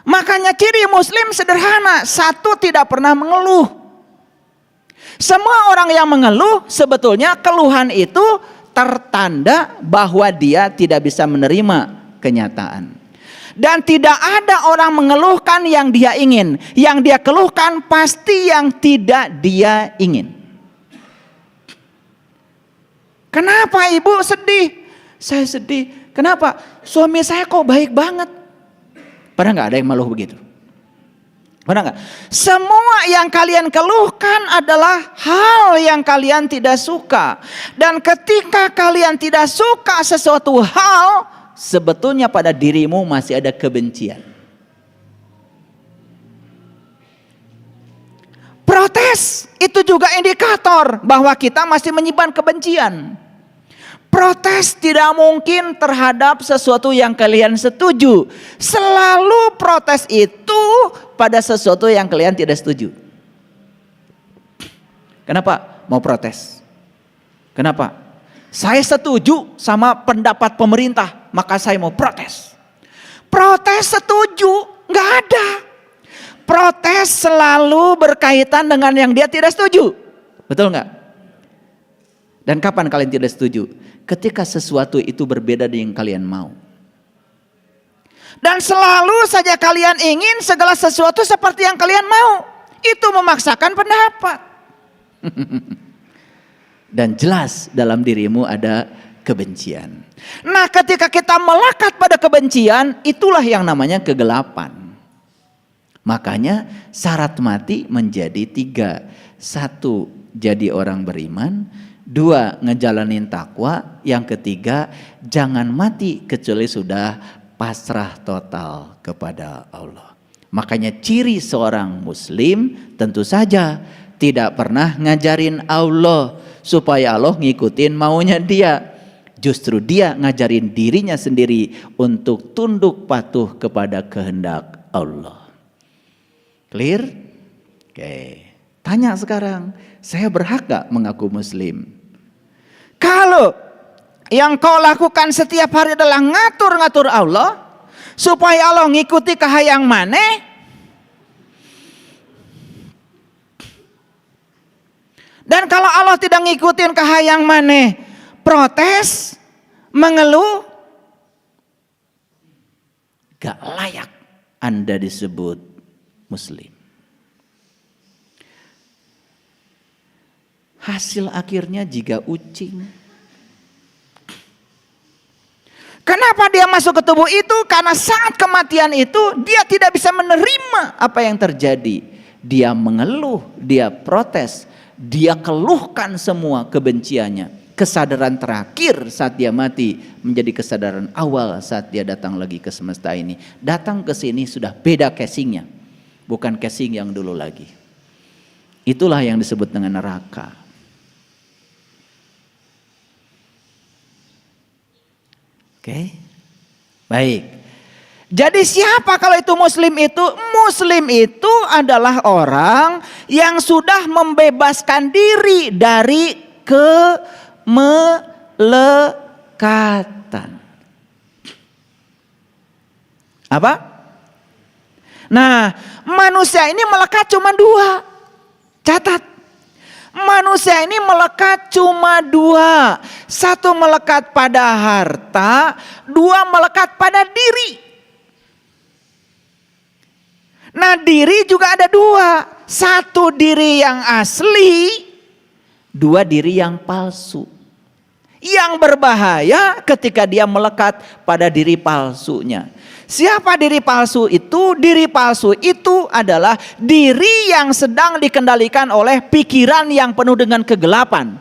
Makanya ciri muslim sederhana. Satu, tidak pernah mengeluh. Semua orang yang mengeluh sebetulnya keluhan itu tertanda bahwa dia tidak bisa menerima kenyataan. Dan tidak ada orang mengeluhkan yang dia ingin. Yang dia keluhkan pasti yang tidak dia ingin. Kenapa ibu sedih? Saya sedih. Kenapa? Suami saya kok baik banget. Padahal nggak ada yang mengeluh begitu. Padahal nggak. Semua yang kalian keluhkan adalah hal yang kalian tidak suka. Dan ketika kalian tidak suka sesuatu hal, sebetulnya pada dirimu masih ada kebencian. Protes itu juga indikator bahwa kita masih menyimpan kebencian. Protes tidak mungkin terhadap sesuatu yang kalian setuju. Selalu protes itu pada sesuatu yang kalian tidak setuju. Kenapa mau protes? Kenapa? Saya setuju sama pendapat pemerintah, maka saya mau protes. Protes setuju, nggak ada. Protes selalu berkaitan dengan yang dia tidak setuju. Betul nggak? Dan kapan kalian tidak setuju? Ketika sesuatu itu berbeda dengan yang kalian mau. Dan selalu saja kalian ingin segala sesuatu seperti yang kalian mau. Itu memaksakan pendapat. Dan jelas dalam dirimu ada kebencian. Nah, ketika kita melekat pada kebencian, itulah yang namanya kegelapan. Makanya syarat mati menjadi 3. 1, jadi orang beriman. 2, ngejalanin takwa. Yang ketiga, jangan mati kecuali sudah pasrah total kepada Allah. Makanya ciri seorang muslim tentu saja tidak pernah ngajarin Allah supaya Allah ngikutin maunya dia. Justru dia ngajarin dirinya sendiri untuk tunduk patuh kepada kehendak Allah. Clear? Oke. Tanya sekarang, saya berhak gak mengaku muslim? Kalau yang kau lakukan setiap hari adalah ngatur-ngatur Allah, supaya Allah ngikuti kahayang maneh, dan kalau Allah tidak ngikutin kahayang maneh, protes, mengeluh, gak layak Anda disebut muslim. Hasil akhirnya jika ucing. Kenapa dia masuk ke tubuh itu? Karena saat kematian itu dia tidak bisa menerima apa yang terjadi. Dia mengeluh, dia protes, dia keluhkan semua kebenciannya. Kesadaran terakhir saat dia mati menjadi kesadaran awal saat dia datang lagi ke semesta ini. Datang ke sini sudah beda casingnya, bukan casing yang dulu lagi. Itulah yang disebut dengan neraka. Oke, baik. Jadi siapa kalau itu muslim itu? Muslim itu adalah orang yang sudah membebaskan diri dari kemelekatan. Apa? Nah, manusia ini melekat cuma 2. Catat. Manusia ini melekat cuma 2. 1 melekat pada harta, 2 melekat pada diri. Nah, diri juga ada 2. 1 diri yang asli, 2 diri yang palsu. Yang berbahaya ketika dia melekat pada diri palsunya. Siapa diri palsu itu? Diri palsu itu adalah diri yang sedang dikendalikan oleh pikiran yang penuh dengan kegelapan.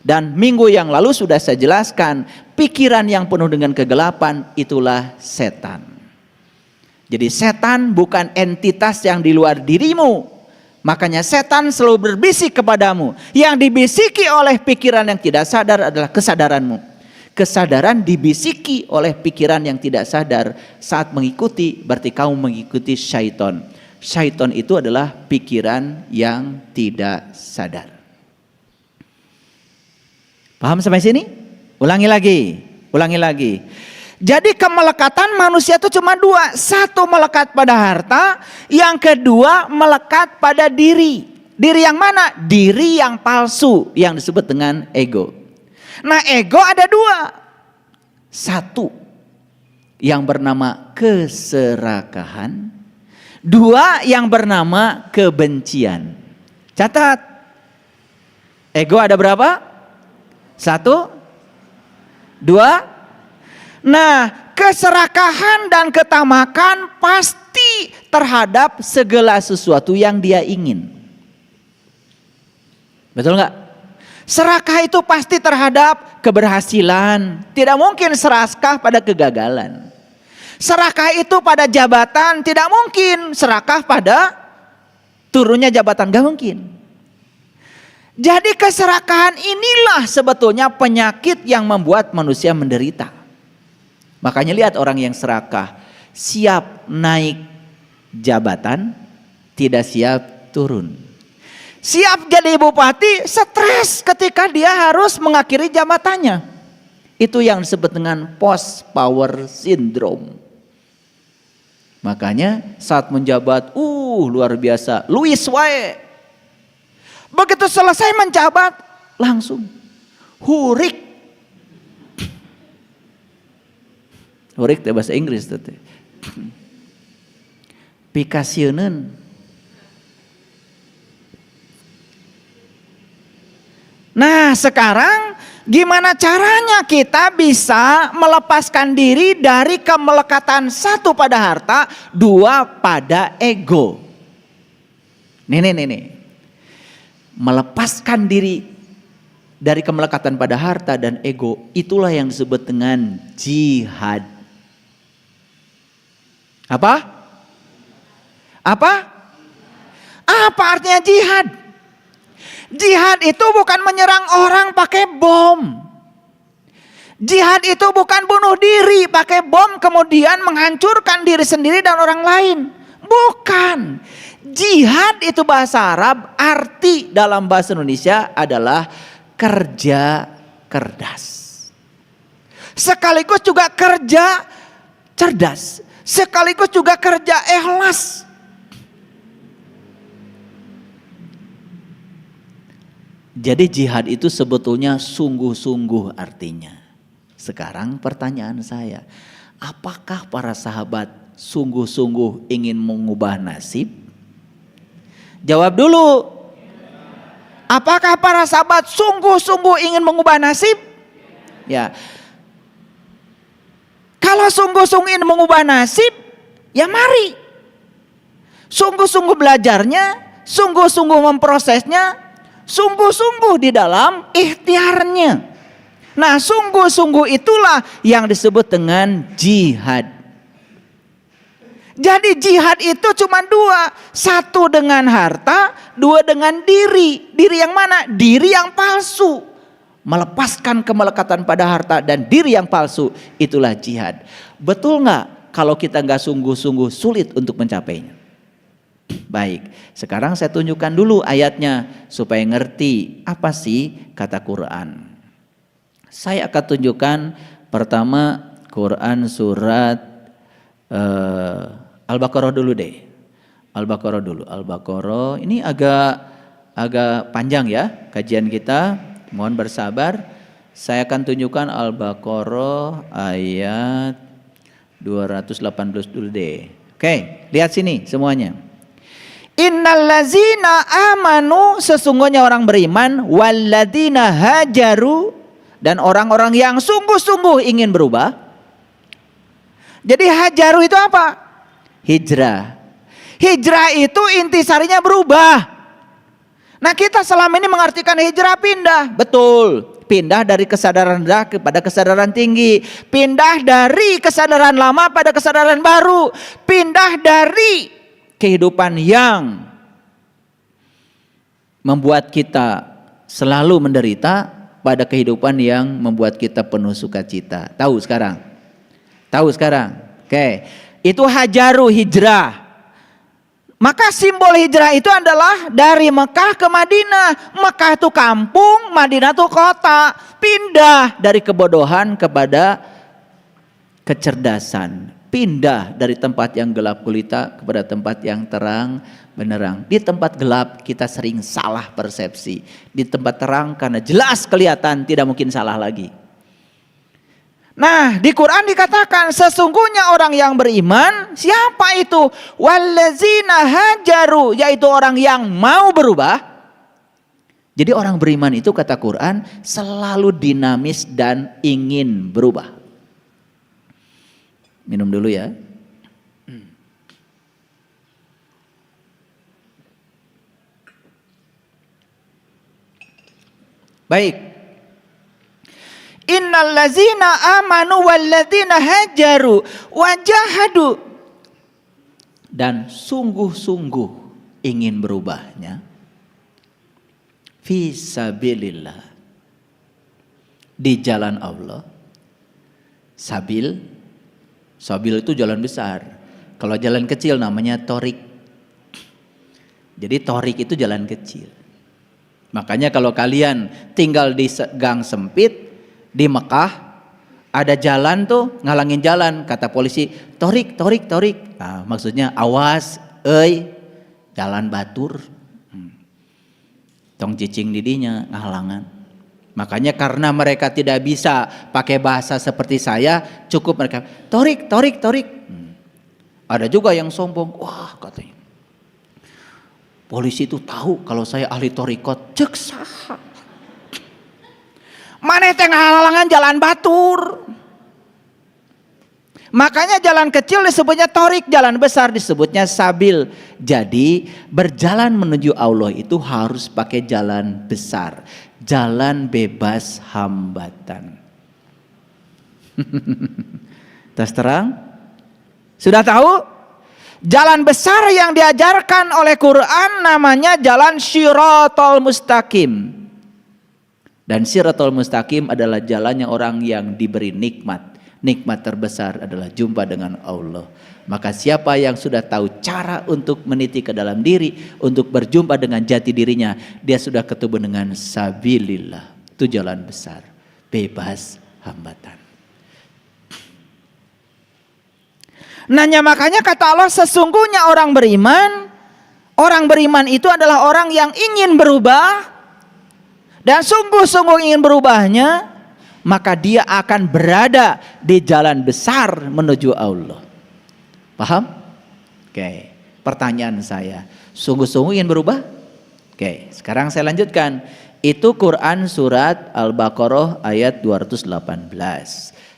Dan minggu yang lalu sudah saya jelaskan, pikiran yang penuh dengan kegelapan itulah setan. Jadi setan bukan entitas yang di luar dirimu. Makanya setan selalu berbisik kepadamu. Yang dibisiki oleh pikiran yang tidak sadar adalah kesadaranmu. Kesadaran dibisiki oleh pikiran yang tidak sadar saat mengikuti, berarti kamu mengikuti syaitan. Syaitan itu adalah pikiran yang tidak sadar. Paham sampai sini? Ulangi lagi. Jadi kemelekatan manusia itu cuma 2. 1 melekat pada harta, yang kedua melekat pada diri. Diri yang mana? Diri yang palsu yang disebut dengan ego. Nah, ego ada 2. 1, yang bernama keserakahan, dua yang bernama kebencian. Catat, ego ada berapa? 1, 2. Nah, keserakahan dan ketamakan pasti terhadap segala sesuatu yang dia ingin. Betul nggak? Serakah itu pasti terhadap keberhasilan. Tidak mungkin serakah pada kegagalan. Serakah itu pada jabatan. Tidak mungkin serakah pada turunnya jabatan. Gak mungkin. Jadi keserakahan inilah sebetulnya penyakit yang membuat manusia menderita. Makanya lihat orang yang serakah, siap naik jabatan, tidak siap turun. Siap jadi bupati, stres ketika dia harus mengakhiri jabatannya. Itu yang disebut dengan post power syndrome. Makanya saat menjabat, luar biasa, Luis wae. Begitu selesai menjabat, langsung hurik. Hurik teh bahasa Inggris teh. Pikasieun. Nah, sekarang gimana caranya kita bisa melepaskan diri dari kemelekatan satu pada harta, dua pada ego. Nih. Melepaskan diri dari kemelekatan pada harta dan ego, itulah yang disebut dengan jihad. Apa? Apa artinya jihad? Jihad itu bukan menyerang orang pakai bom. Jihad itu bukan bunuh diri pakai bom kemudian menghancurkan diri sendiri dan orang lain. Bukan. Jihad itu bahasa Arab, arti dalam bahasa Indonesia adalah kerja cerdas. Sekaligus juga kerja cerdas. Sekaligus juga kerja ikhlas. Jadi jihad itu sebetulnya sungguh-sungguh artinya. Sekarang pertanyaan saya, apakah para sahabat sungguh-sungguh ingin mengubah nasib? Jawab dulu. Apakah para sahabat sungguh-sungguh ingin mengubah nasib? Ya. Kalau sungguh-sungguh ingin mengubah nasib, ya mari. Sungguh-sungguh belajarnya, sungguh-sungguh memprosesnya, sungguh-sungguh di dalam ikhtiarnya. Nah, sungguh-sungguh itulah yang disebut dengan jihad. Jadi jihad itu cuma dua. Satu dengan harta, dua dengan diri. Diri yang mana? Diri yang palsu. Melepaskan kemelekatan pada harta dan diri yang palsu, itulah jihad. Betul nggak? Kalau kita nggak sungguh-sungguh, sulit untuk mencapainya. Baik, sekarang saya tunjukkan dulu ayatnya supaya ngerti apa sih kata Quran. Saya akan tunjukkan pertama Quran surat Al-Baqarah dulu deh. Al-Baqarah dulu. Al-Baqarah ini agak panjang ya kajian kita. Mohon bersabar. Saya akan tunjukkan Al-Baqarah ayat 218 dulu deh. Oke, lihat sini semuanya. Innallazina amanu, sesungguhnya orang beriman, walladzina hajaru, dan orang-orang yang sungguh-sungguh ingin berubah. Jadi hajaru itu apa? Hijrah. Hijrah itu intisarinya berubah. Nah, kita selama ini mengartikan hijrah pindah. Betul. Pindah dari kesadaran rendah kepada kesadaran tinggi. Pindah dari kesadaran lama pada kesadaran baru. Pindah dari kehidupan yang membuat kita selalu menderita pada kehidupan yang membuat kita penuh sukacita. Tahu sekarang? Tahu sekarang? Oke. Itu hajaru, hijrah. Maka simbol hijrah itu adalah dari Mekah ke Madinah. Mekah itu kampung, Madinah itu kota. Pindah dari kebodohan kepada kecerdasan. Pindah dari tempat yang gelap gulita kepada tempat yang terang benderang. Di tempat gelap kita sering salah persepsi. Di tempat terang karena jelas kelihatan tidak mungkin salah lagi. Nah, di Quran dikatakan sesungguhnya orang yang beriman, siapa itu? Wallazina hajaru, yaitu orang yang mau berubah. Jadi orang beriman itu kata Quran selalu dinamis dan ingin berubah. Minum dulu ya. Baik. Innal ladzina amanu walladzina hajaru wajahadu, dan sungguh-sungguh ingin berubahnya fisabilillah, di jalan Allah. Sabil itu jalan besar. Kalau jalan kecil namanya torik. Jadi torik itu jalan kecil. Makanya kalau kalian tinggal di gang sempit di Mekah, ada jalan tuh ngalangin jalan, kata polisi torik. Nah, maksudnya awas, jalan batur. Tong cicing didinya ngalangan. Makanya karena mereka tidak bisa pakai bahasa seperti saya, cukup mereka torik. Ada juga yang sombong, wah katanya polisi itu tahu kalau saya ahli torikot, cek saha. Mana teh ngalangan jalan batur. Makanya jalan kecil disebutnya torik, jalan besar disebutnya sabil. Jadi berjalan menuju Allah itu harus pakai jalan besar, jalan bebas hambatan. Tas terang? Sudah tahu? Jalan besar yang diajarkan oleh Quran namanya jalan Shiratal Mustaqim. Dan Shiratal Mustaqim adalah jalannya orang yang diberi nikmat. Nikmat terbesar adalah jumpa dengan Allah. Maka siapa yang sudah tahu cara untuk meniti ke dalam diri, untuk berjumpa dengan jati dirinya, dia sudah ketemu dengan sabilillah. Itu jalan besar, bebas hambatan. Nanya, makanya kata Allah sesungguhnya orang beriman itu adalah orang yang ingin berubah dan sungguh-sungguh ingin berubahnya, maka dia akan berada di jalan besar menuju Allah. Paham? Oke. Pertanyaan saya, sungguh-sungguh ingin berubah? Oke, sekarang saya lanjutkan. Itu Quran surat Al-Baqarah ayat 218.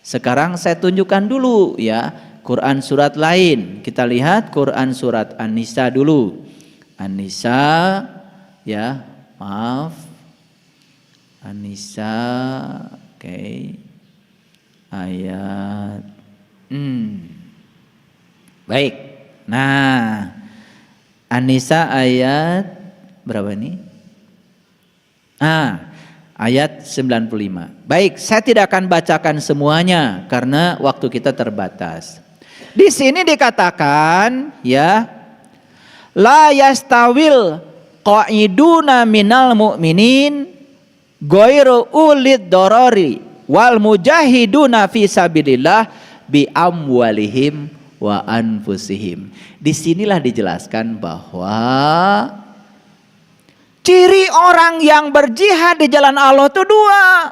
Sekarang saya tunjukkan dulu ya Quran surat lain. Kita lihat Quran surat An-Nisa dulu. An-Nisa ya, maaf. An-Nisa, oke. Ayat baik. Nah, An-Nisa ayat berapa ini? Ayat 95. Baik, saya tidak akan bacakan semuanya karena waktu kita terbatas. Di sini dikatakan ya, la yastawil qa'iduna minal mu'minin ghairu ulid dorori wal mujahiduna fi sabilillah bi amwalihim wa anfusihim. Disinilah dijelaskan bahwa ciri orang yang berjihad di jalan Allah itu dua.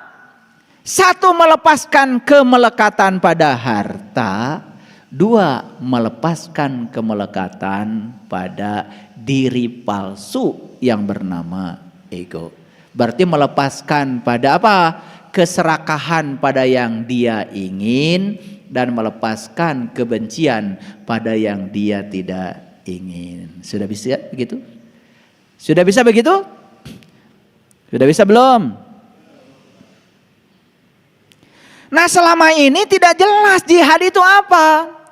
Satu, melepaskan kemelekatan pada harta. Dua, melepaskan kemelekatan pada diri palsu yang bernama ego. Berarti melepaskan pada apa? Keserakahan pada yang dia ingin dan melepaskan kebencian pada yang dia tidak ingin. Sudah bisa begitu? Sudah bisa begitu? Sudah bisa belum? Nah, selama ini tidak jelas jihad itu apa.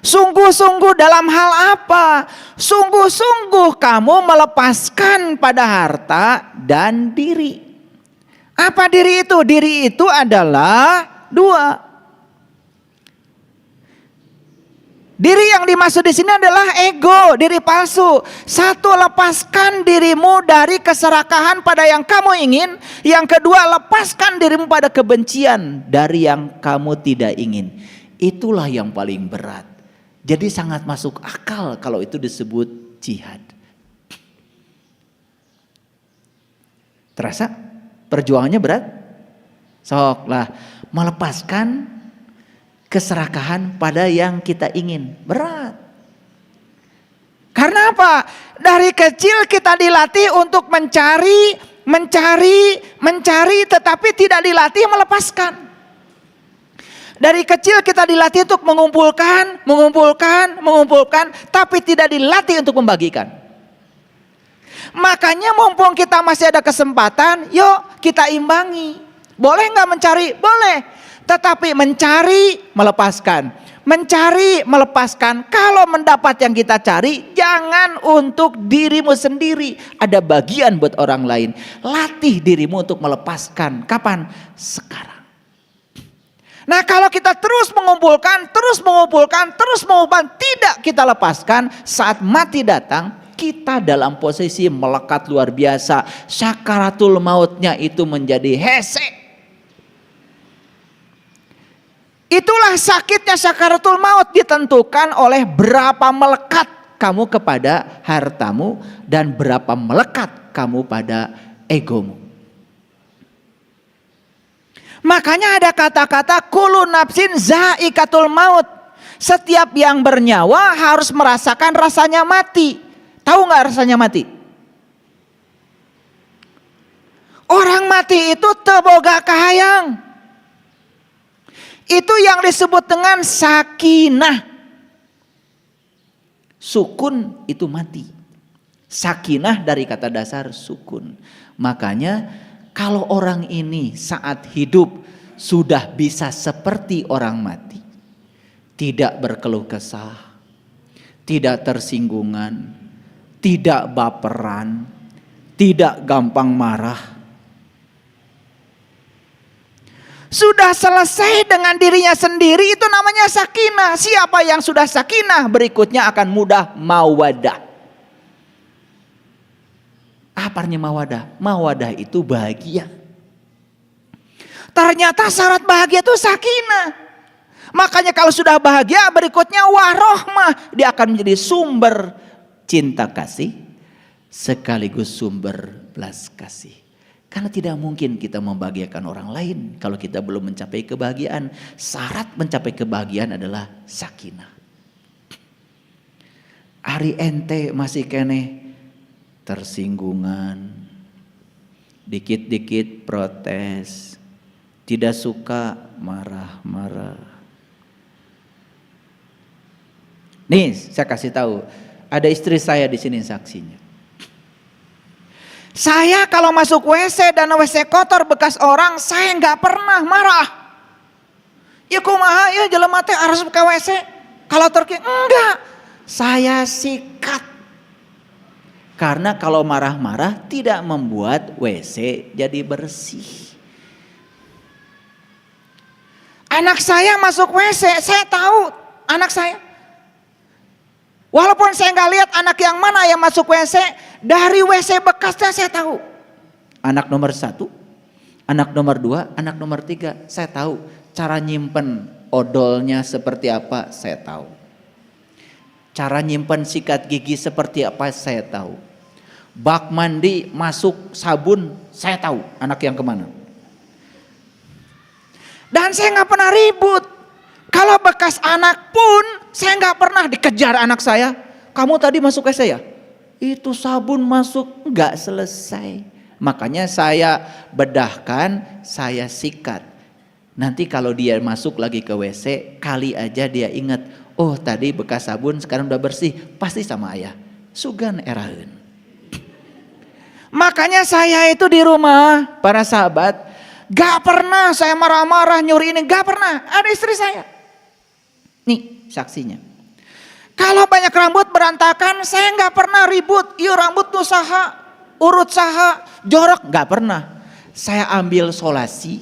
Sungguh-sungguh dalam hal apa? Sungguh-sungguh kamu melepaskan pada harta dan diri. Apa diri itu? Diri itu adalah dua. Diri yang dimaksud di sini adalah ego, diri palsu. Satu, lepaskan dirimu dari keserakahan pada yang kamu ingin. Yang kedua, lepaskan dirimu pada kebencian dari yang kamu tidak ingin. Itulah yang paling berat. Jadi sangat masuk akal kalau itu disebut jihad. Terasa perjuangannya berat? Sok lah. melepaskan keserakahan pada yang kita ingin. Berat. Karena apa? Dari kecil kita dilatih untuk mencari, tetapi tidak dilatih melepaskan. Dari kecil kita dilatih untuk mengumpulkan, tapi tidak dilatih untuk membagikan. Makanya mumpung kita masih ada kesempatan, yuk kita imbangi. Boleh nggak mencari? Boleh. Tetapi mencari, melepaskan. Mencari, melepaskan. Kalau mendapat yang kita cari, jangan untuk dirimu sendiri. Ada bagian buat orang lain. Latih dirimu untuk melepaskan. Kapan? Sekarang. Nah, kalau kita terus mengumpulkan, tidak kita lepaskan, saat mati datang, kita dalam posisi melekat luar biasa. Sakaratul mautnya itu menjadi hese. Itulah sakitnya sakaratul maut, ditentukan oleh berapa melekat kamu kepada hartamu dan berapa melekat kamu pada egomu. Makanya ada kata-kata kullu nafsin zaikatul maut. Setiap yang bernyawa harus merasakan rasanya mati. Tahu nggak rasanya mati? Orang mati itu teboga kahayang. Itu yang disebut dengan sakinah. Sukun itu mati. Sakinah dari kata dasar sukun. Makanya kalau orang ini saat hidup sudah bisa seperti orang mati. Tidak berkeluh kesah. Tidak tersinggungan. Tidak baperan. Tidak gampang marah. Sudah selesai dengan dirinya sendiri, itu namanya sakinah. Siapa yang sudah sakinah, berikutnya akan mudah mawadah. Apa artinya mawadah? Mawadah itu bahagia. Ternyata syarat bahagia itu sakinah. Makanya kalau sudah bahagia, berikutnya warohmah. Dia akan menjadi sumber cinta kasih sekaligus sumber belas kasih. Karena tidak mungkin kita membahagiakan orang lain kalau kita belum mencapai kebahagiaan. Syarat mencapai kebahagiaan adalah sakinah. Ari ente masih kene tersinggungan, dikit-dikit protes, tidak suka marah-marah. Nih saya kasih tahu, ada istri saya di sini saksinya. Saya kalau masuk WC dan WC kotor bekas orang, saya nggak pernah marah. Ya kumaha ya jelema teh harus ke WC. Kalau terki enggak, saya sikat. Karena kalau marah-marah tidak membuat WC jadi bersih. Anak saya masuk WC, saya tahu anak saya. Walaupun saya nggak lihat anak yang mana yang masuk WC, dari WC bekasnya saya tahu. Anak nomor 1, anak nomor 2, anak nomor 3, saya tahu. Cara nyimpen odolnya seperti apa, saya tahu. Cara nyimpen sikat gigi seperti apa, saya tahu. Bak mandi masuk sabun, saya tahu anak yang kemana. Dan saya nggak pernah ribut. Kalau bekas anak pun saya nggak pernah dikejar anak saya. Kamu tadi masuk WC ya? Itu sabun masuk nggak selesai. Makanya saya bedahkan, saya sikat. Nanti kalau dia masuk lagi ke WC, kali aja dia ingat, oh tadi bekas sabun sekarang udah bersih, pasti sama ayah. Sugan eraheun. Makanya saya itu di rumah, para sahabat, gak pernah saya marah-marah nyuri ini, gak pernah. Ada istri saya. Nih saksinya. Kalau banyak rambut berantakan, saya gak pernah ribut. Iya rambut tuh saha, urut saha, jorok, gak pernah. Saya ambil solasi,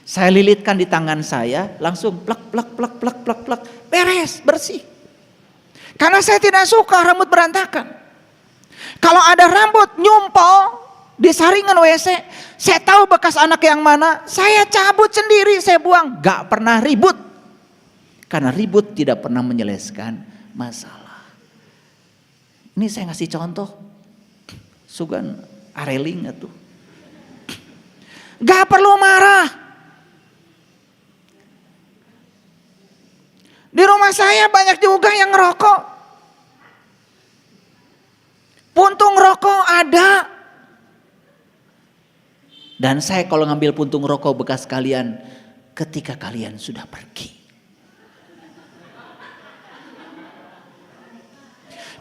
saya lilitkan di tangan saya, langsung plak plak plak plak plak plak, beres, bersih. Karena saya tidak suka rambut berantakan. Kalau ada rambut nyumpal di saringan WC, saya tahu bekas anak yang mana, saya cabut sendiri, saya buang, gak pernah ribut. Karena ribut tidak pernah menyelesaikan masalah. Ini saya ngasih contoh, sugan areling atuh. Gak perlu marah. rumah saya banyak juga yang ngerokok. Puntung rokok ada. Dan saya kalau ngambil puntung rokok bekas kalian ketika kalian sudah pergi.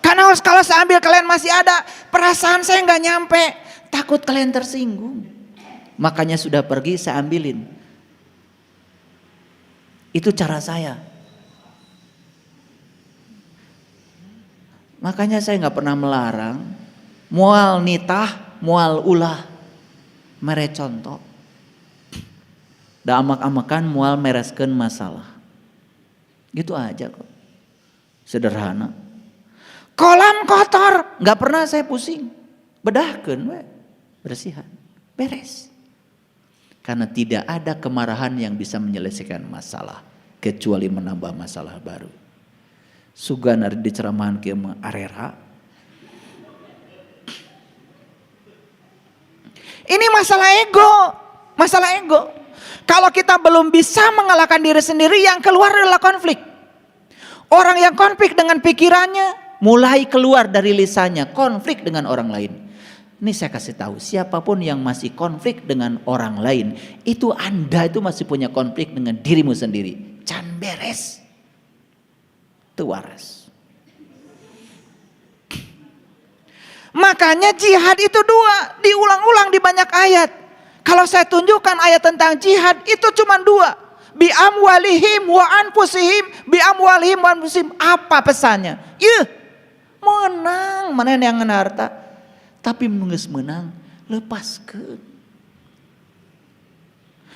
Karena kalau saya ambil kalian masih ada, perasaan saya nggak nyampe. Takut kalian tersinggung. Makanya sudah pergi saya ambilin. Itu cara saya. Makanya saya nggak pernah melarang. Mual nitah, mual ulah. Mere contoh. Da amak-amakan mual mereskeun masalah. Gitu aja kok. Sederhana. Kolam kotor, nggak pernah saya pusing. Bedahkeun we, bersihan, beres. Karena tidak ada kemarahan yang bisa menyelesaikan masalah kecuali menambah masalah baru. Sugan ari diceramahan kieu mah arera. Ini masalah ego, masalah ego. Kalau kita belum bisa mengalahkan diri sendiri, yang keluar adalah konflik. Orang yang konflik dengan pikirannya mulai keluar dari lisannya, konflik dengan orang lain. Ini saya kasih tahu, siapapun yang masih konflik dengan orang lain, itu Anda itu masih punya konflik dengan dirimu sendiri. Can beres. Itu waras. Makanya jihad itu dua, diulang-ulang di banyak ayat. Kalau saya tunjukkan ayat tentang jihad itu cuma dua. Bi amwalihim wa anfusihim, bi amwalihim wa anfusihim. Apa pesannya? Menang, mana yang harta. Tapi menges menang, lepaskan.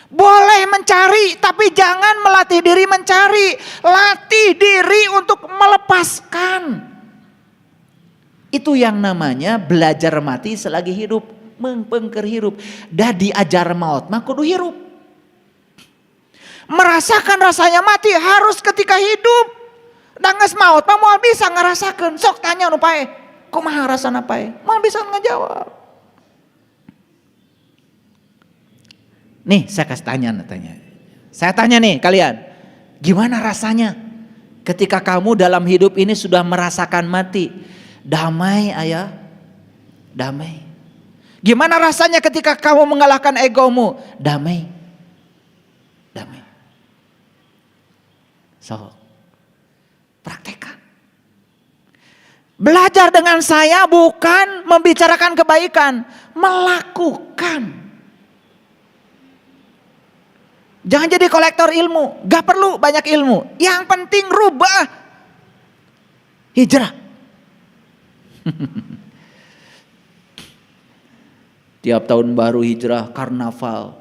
Boleh mencari, tapi jangan melatih diri mencari. Latih diri untuk melepaskan. Itu yang namanya belajar mati selagi hidup. Mengpengker hirup. Dah diajar maut mah kudu hirup. Merasakan rasanya mati harus ketika hidup. Danges maut mah moal bisa ngerasakan. Sok tanya nu pae. Kumaha rasana pae? Moal bisa ngejawab. Nih saya kasih tanya. Saya tanya nih kalian. Gimana rasanya ketika kamu dalam hidup ini sudah merasakan mati? Damai ayah. Damai. Gimana rasanya ketika kamu mengalahkan egomu? Damai. Damai. So, praktekkan. Belajar dengan saya bukan membicarakan kebaikan, melakukan. Jangan jadi kolektor ilmu, gak perlu banyak ilmu. Yang penting rubah. Hijrah. Tiap tahun baru hijrah, karnaval.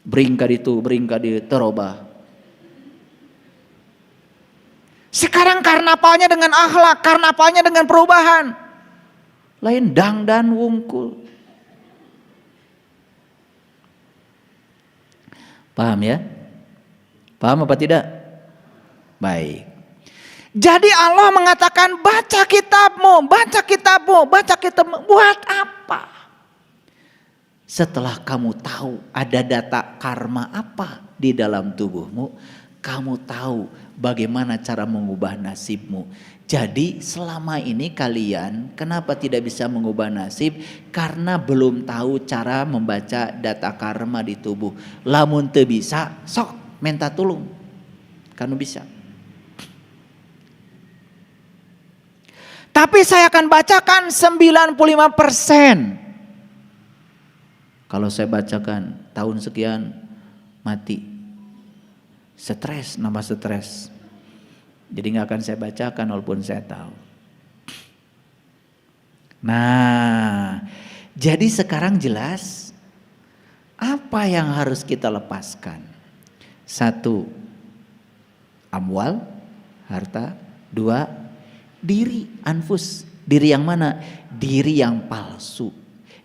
Beringkat itu, beringkat di terobah. Sekarang karnavalnya dengan akhlak, karnavalnya dengan perubahan. Lain dangdan wungkul. Paham ya? Paham apa tidak? Baik. Jadi Allah mengatakan baca kitabmu, baca kitabmu, baca kitabmu. Buat apa? Setelah kamu tahu ada data karma apa di dalam tubuhmu, kamu tahu bagaimana cara mengubah nasibmu. Jadi selama ini kalian kenapa tidak bisa mengubah nasib? Karena belum tahu cara membaca data karma di tubuh. Lamun teu bisa, sok minta tulung. Kanu bisa. Tapi saya akan bacakan 95%. Kalau saya bacakan tahun sekian mati. Stres, nambah stres. Jadi gak akan saya bacakan walaupun saya tahu. Nah, jadi sekarang jelas apa yang harus kita lepaskan. 1, amwal, harta. 2, diri, anfus. Diri yang mana? Diri yang palsu.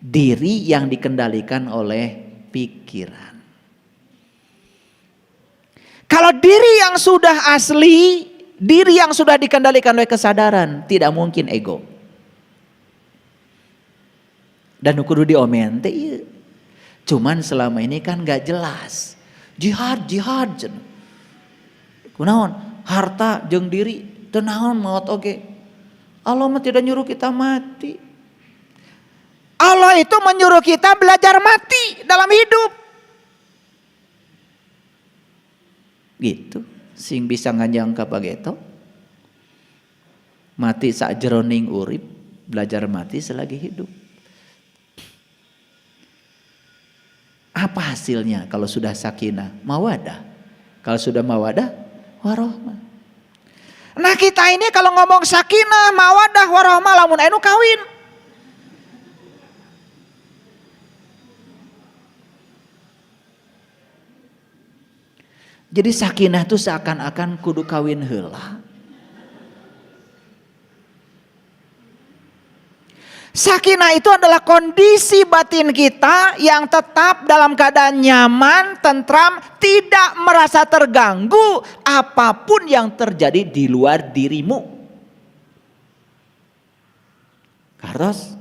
Diri yang dikendalikan oleh pikiran. Kalau diri yang sudah asli, diri yang sudah dikendalikan oleh kesadaran, tidak mungkin ego. Dan kudu diomen teh ieu. Cuman selama ini kan gak jelas. Jihad. Kunaon? Harta jeung diri teu naon maot oge. Allah mah tidak nyuruh kita mati. Allah itu menyuruh kita belajar mati dalam hidup. Gitu. Sing bisa nganjang ka pageto. Mati sakjeroning urip, belajar mati selagi hidup. Apa hasilnya kalau sudah sakinah? Mawadah. Kalau sudah mawadah, warohmah. Nah kita ini kalau ngomong sakinah, mawadah, warohmah, lamun anu kawin. Jadi sakinah itu seakan-akan kudu kawin heula. Sakinah itu adalah kondisi batin kita yang tetap dalam keadaan nyaman, tentram, tidak merasa terganggu apapun yang terjadi di luar dirimu. Karos,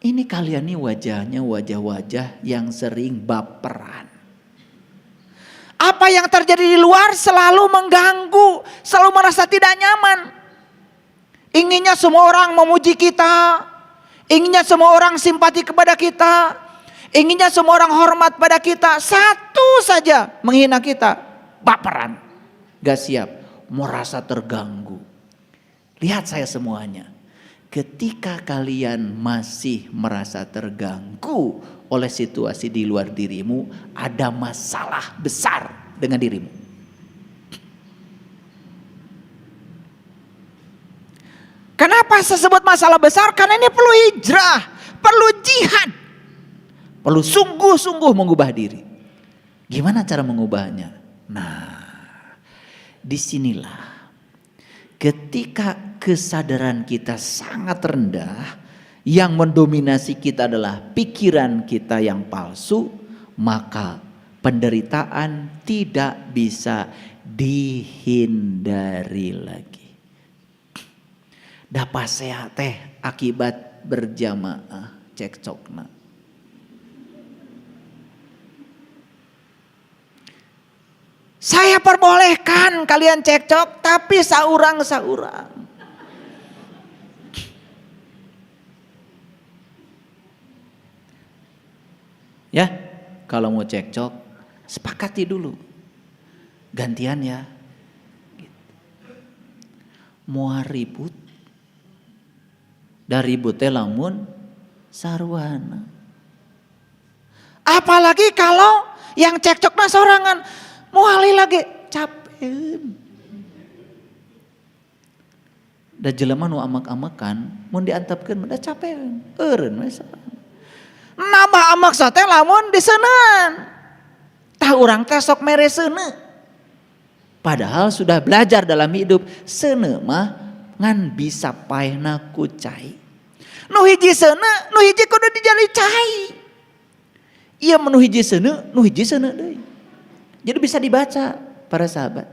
ini kalian nih wajahnya wajah-wajah yang sering baperan. Apa yang terjadi di luar selalu mengganggu, selalu merasa tidak nyaman. Inginnya semua orang memuji kita, inginnya semua orang simpati kepada kita, inginnya semua orang hormat pada kita. Satu saja menghina kita, baperan, gak siap, merasa terganggu. Lihat saya semuanya. Ketika kalian masih merasa terganggu oleh situasi di luar dirimu, ada masalah besar dengan dirimu. Kenapa saya sebut masalah besar? Karena ini perlu hijrah, perlu jihad, perlu sungguh-sungguh mengubah diri. Gimana cara mengubahnya? Nah, disinilah ketika kesadaran kita sangat rendah, yang mendominasi kita adalah pikiran kita yang palsu, maka penderitaan tidak bisa dihindari lagi. Dapat sehat teh akibat berjamaah cekcokna. Saya perbolehkan kalian cekcok, tapi saurang-saurang. Ya, kalau mau cekcok, sepakati dulu. Gantian ya. Mau ribut, dari ributnya lamun sarwana. Apalagi kalau yang cekcoknya sorangan, mau ali lagi capek. Da jelema nu amak-amakan, mun diantepkeun da capek. Eureun we nambah amak sate lamun diseuneun. Tah urang teh sok mere seuneu. Padahal sudah belajar dalam hidup, seuneu mah ngan bisa paehna ku cai. Nu hiji seuneu, nu hiji kudu dijali cai. Ieu nu hiji seuneu, nu hiji seuneu deui. Jadi bisa dibaca para sahabat.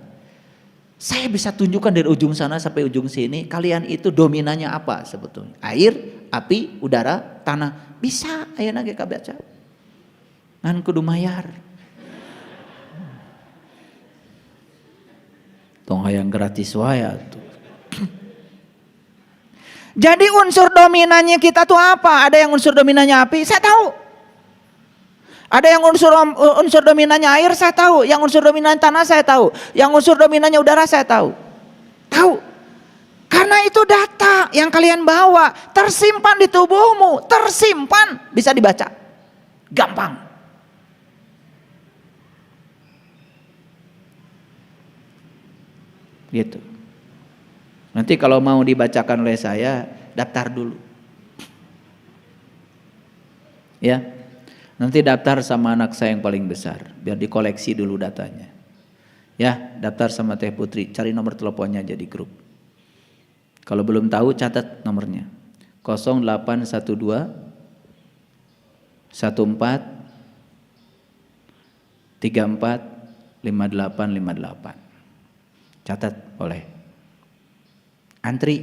Saya bisa tunjukkan dari ujung sana sampai ujung sini, kalian itu dominannya apa sebetulnya? Air, api, udara, tanah. Bisa ayeuna ge kabaca. Ngan kudu mayar. Tong hayang gratis wae atuh. Jadi unsur dominannya kita tuh apa? Ada yang unsur dominannya api, saya tahu. Ada yang unsur dominannya air, saya tahu. Yang unsur dominannya tanah, saya tahu. Yang unsur dominannya udara, saya tahu. Tahu. Karena itu data yang kalian bawa tersimpan di tubuhmu, tersimpan, bisa dibaca. Gampang. Gitu. Nanti kalau mau dibacakan oleh saya, daftar dulu. Ya. Nanti daftar sama anak saya yang paling besar, biar dikoleksi dulu datanya. Ya, daftar sama Teh Putri, cari nomor teleponnya aja di grup. Kalau belum tahu catat nomornya. 0812 14 34 5858. Catat boleh. Antri.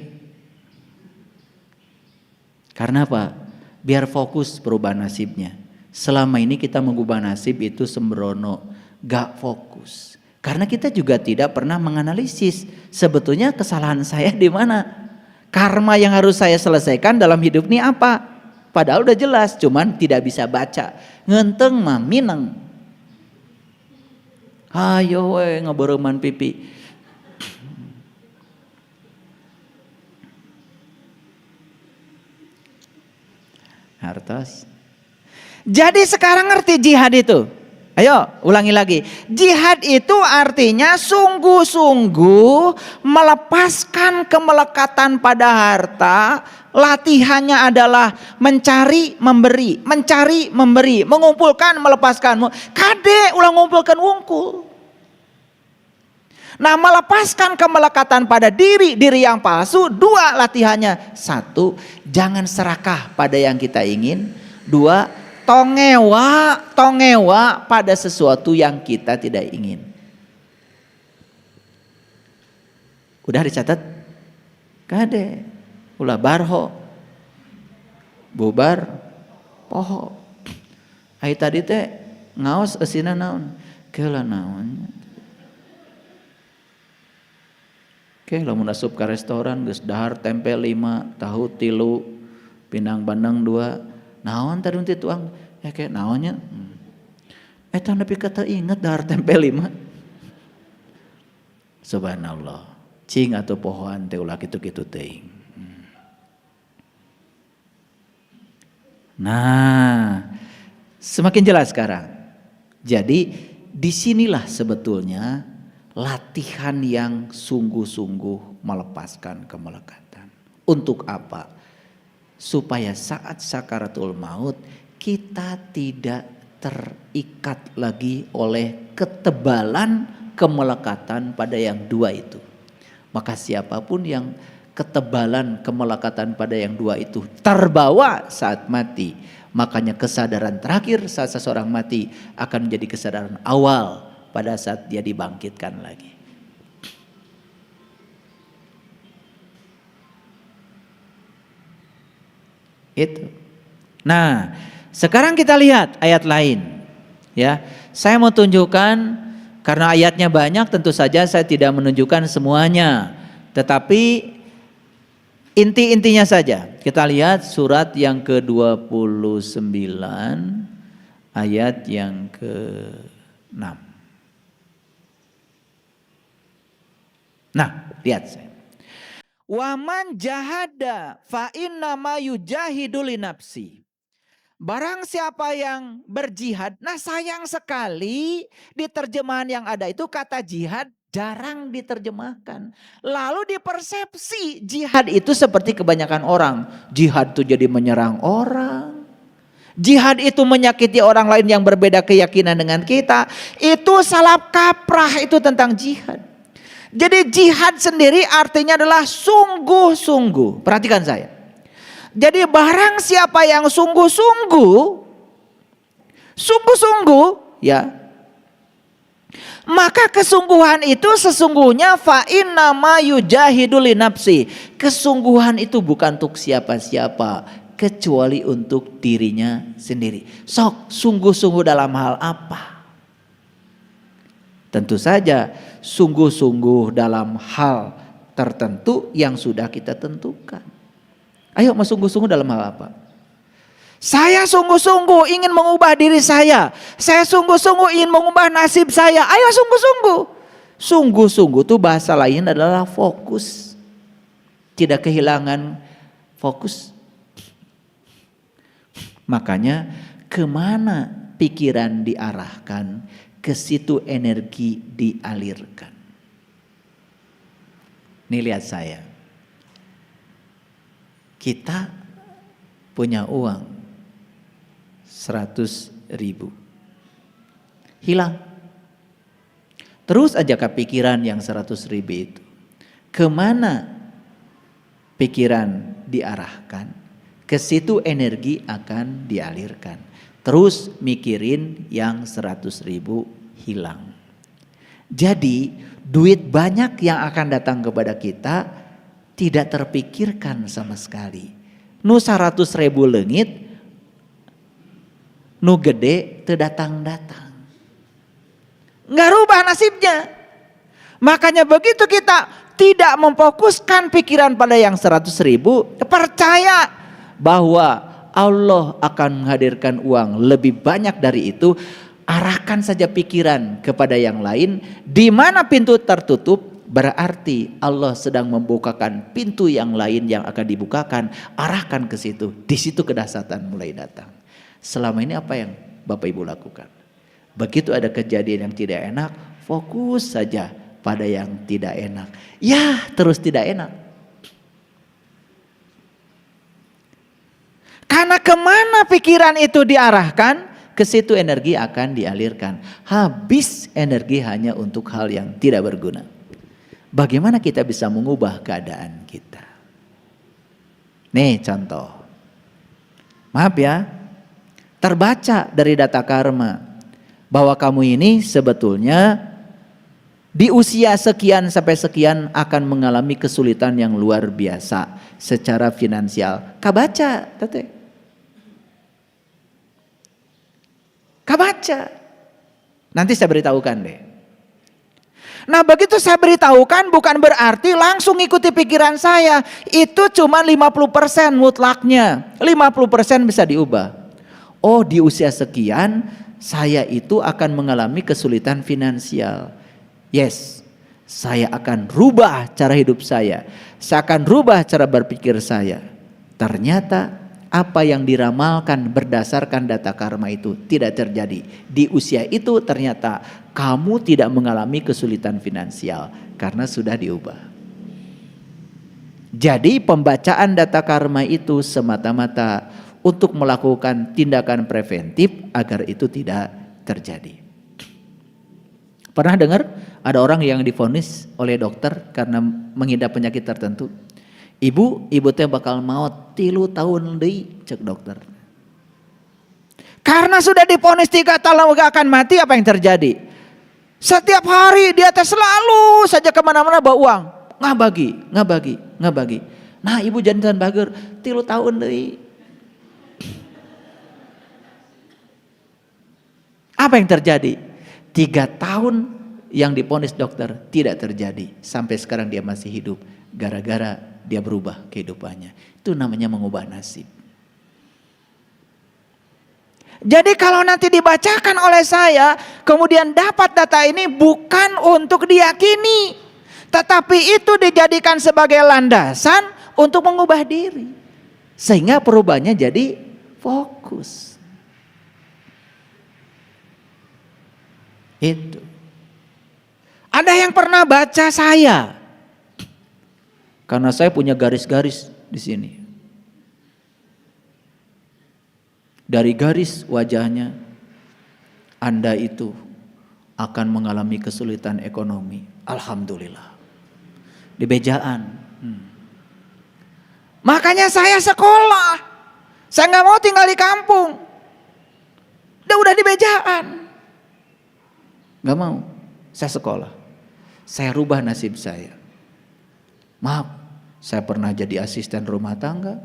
Karena apa? Biar fokus perubahan nasibnya. Selama ini kita mengubah nasib itu sembrono, gak fokus. Karena kita juga tidak pernah menganalisis sebetulnya kesalahan saya di mana. Karma yang harus saya selesaikan dalam hidup ini apa? Padahal udah jelas, cuman tidak bisa baca. Ngenteng mah mineng. Ayo we ngebeureman pipi. Hartos. Jadi sekarang ngerti jihad itu. Ayo ulangi lagi. Jihad itu artinya sungguh-sungguh melepaskan kemelekatan pada harta. Latihannya adalah mencari, memberi, mencari, memberi, mengumpulkan, melepaskan. Kade ulang ngumpulkan wungkul. Nah, melepaskan kemelekatan pada diri yang palsu. 2 latihannya. 1, jangan serakah pada yang kita ingin. 2, tongewa pada sesuatu yang kita tidak ingin. Udah dicatat? Kade. Ulah barho. Bubar poho. Ai tadi teh ngaos eusina naon? Keula naon? Oke, lamun asup ka restoran geus dahar tempe 5, tahu 3, pindang bandeng 2. Naon tadi teh tuang? Ya kayak naonnya? Eta nepi ka teu inget dahar tempe 5. Subhanallah. Cing atuh pohoan teh ulah kitu-kitu teuing. Nah, semakin jelas sekarang. Jadi disinilah sebetulnya latihan yang sungguh-sungguh melepaskan kemelekatan. Untuk apa? Supaya saat sakaratul maut kita tidak terikat lagi oleh ketebalan kemelekatan pada yang 2 itu. Maka siapapun yang ketebalan kemelekatan pada yang 2 itu terbawa saat mati, makanya kesadaran terakhir saat seseorang mati akan menjadi kesadaran awal pada saat dia dibangkitkan lagi. Itu. Nah, sekarang kita lihat ayat lain. Ya, saya mau tunjukkan karena ayatnya banyak, tentu saja saya tidak menunjukkan semuanya. Tetapi inti-intinya saja. Kita lihat surat yang ke-29 ayat yang ke-6. Nah, lihat saya. Waman jahada fa innama yujahidu li nafsi. Barang siapa yang berjihad, nah sayang sekali di terjemahan yang ada itu kata jihad jarang diterjemahkan. Lalu dipersepsi jihad itu seperti kebanyakan orang. Jihad itu jadi menyerang orang. Jihad itu menyakiti orang lain yang berbeda keyakinan dengan kita. Itu salah kaprah itu tentang jihad. Jadi jihad sendiri artinya adalah sungguh-sungguh. Perhatikan saya. Jadi barang siapa yang sungguh-sungguh ya, maka kesungguhan itu sesungguhnya fa innama yujahidu li nafsi. Kesungguhan itu bukan untuk siapa-siapa kecuali untuk dirinya sendiri. Sok sungguh-sungguh dalam hal apa? Tentu saja sungguh-sungguh dalam hal tertentu yang sudah kita tentukan. Ayo mas sungguh-sungguh dalam hal apa? Saya sungguh-sungguh ingin mengubah diri saya. Saya sungguh-sungguh ingin mengubah nasib saya. Ayo sungguh-sungguh. Sungguh-sungguh itu bahasa lain adalah fokus. Tidak kehilangan fokus. Makanya kemana pikiran diarahkan, ke situ energi dialirkan. Nih lihat saya. Kita punya uang 100.000. Hilang. Terus aja kepikiran yang 100.000 itu. Kemana pikiran diarahkan, ke situ energi akan dialirkan. Terus mikirin yang 100.000 hilang. Jadi duit banyak yang akan datang kepada kita tidak terpikirkan sama sekali. Nu 100.000 leungit, nu gede teu datang-datang. nggak rubah nasibnya. Makanya begitu kita tidak memfokuskan pikiran pada yang 100.000, percaya bahwa Allah akan menghadirkan uang lebih banyak dari itu. Arahkan saja pikiran kepada yang lain. Di mana pintu tertutup, berarti Allah sedang membukakan pintu yang lain yang akan dibukakan. Arahkan ke situ. Di situ kedahsyatan mulai datang. Selama ini apa yang Bapak Ibu lakukan? Begitu ada kejadian yang tidak enak, fokus saja pada yang tidak enak. Ya, terus tidak enak. Karena kemana pikiran itu diarahkan, ke situ energi akan dialirkan. Habis energi hanya untuk hal yang tidak berguna. Bagaimana kita bisa mengubah keadaan kita? Nih contoh. Maaf ya, terbaca dari data karma bahwa kamu ini sebetulnya di usia sekian sampai sekian akan mengalami kesulitan yang luar biasa secara finansial. Kabaca, teteh. Kabaca. Nanti saya beritahukan deh. Nah begitu saya beritahukan bukan berarti langsung ikuti pikiran saya. Itu cuma 50% mutlaknya. 50% bisa diubah. Oh di usia sekian saya itu akan mengalami kesulitan finansial. Yes, saya akan rubah cara hidup saya. Saya akan rubah cara berpikir saya. Ternyata apa yang diramalkan berdasarkan data karma itu tidak terjadi. Di usia itu ternyata kamu tidak mengalami kesulitan finansial karena sudah diubah. Jadi pembacaan data karma itu semata-mata untuk melakukan tindakan preventif agar itu tidak terjadi. Pernah dengar ada orang yang divonis oleh dokter karena mengidap penyakit tertentu? Ibu teh bakal maut 3 tahun deui cek dokter. Karena sudah divonis 3 tahun gak akan mati, apa yang terjadi? Setiap hari dia teh selalu saja kemana-mana bawa uang, nggak bagi. Nah ibu jantan bager 3 tahun deui. Apa yang terjadi? 3 tahun yang divonis dokter tidak terjadi. Sampai sekarang dia masih hidup gara-gara dia berubah kehidupannya. Itu namanya mengubah nasib. Jadi kalau nanti dibacakan oleh saya, kemudian dapat data ini bukan untuk diyakini, tetapi itu dijadikan sebagai landasan untuk mengubah diri. Sehingga perubahannya jadi fokus. Itu. Ada yang pernah baca saya? Karena saya punya garis-garis di sini. Dari garis wajahnya, Anda itu akan mengalami kesulitan ekonomi. Alhamdulillah. Di bejaan. Makanya saya sekolah. Saya nggak mau tinggal di kampung. Udah di bejaan. Nggak mau. Saya sekolah. Saya rubah nasib saya. Maaf, saya pernah jadi asisten rumah tangga.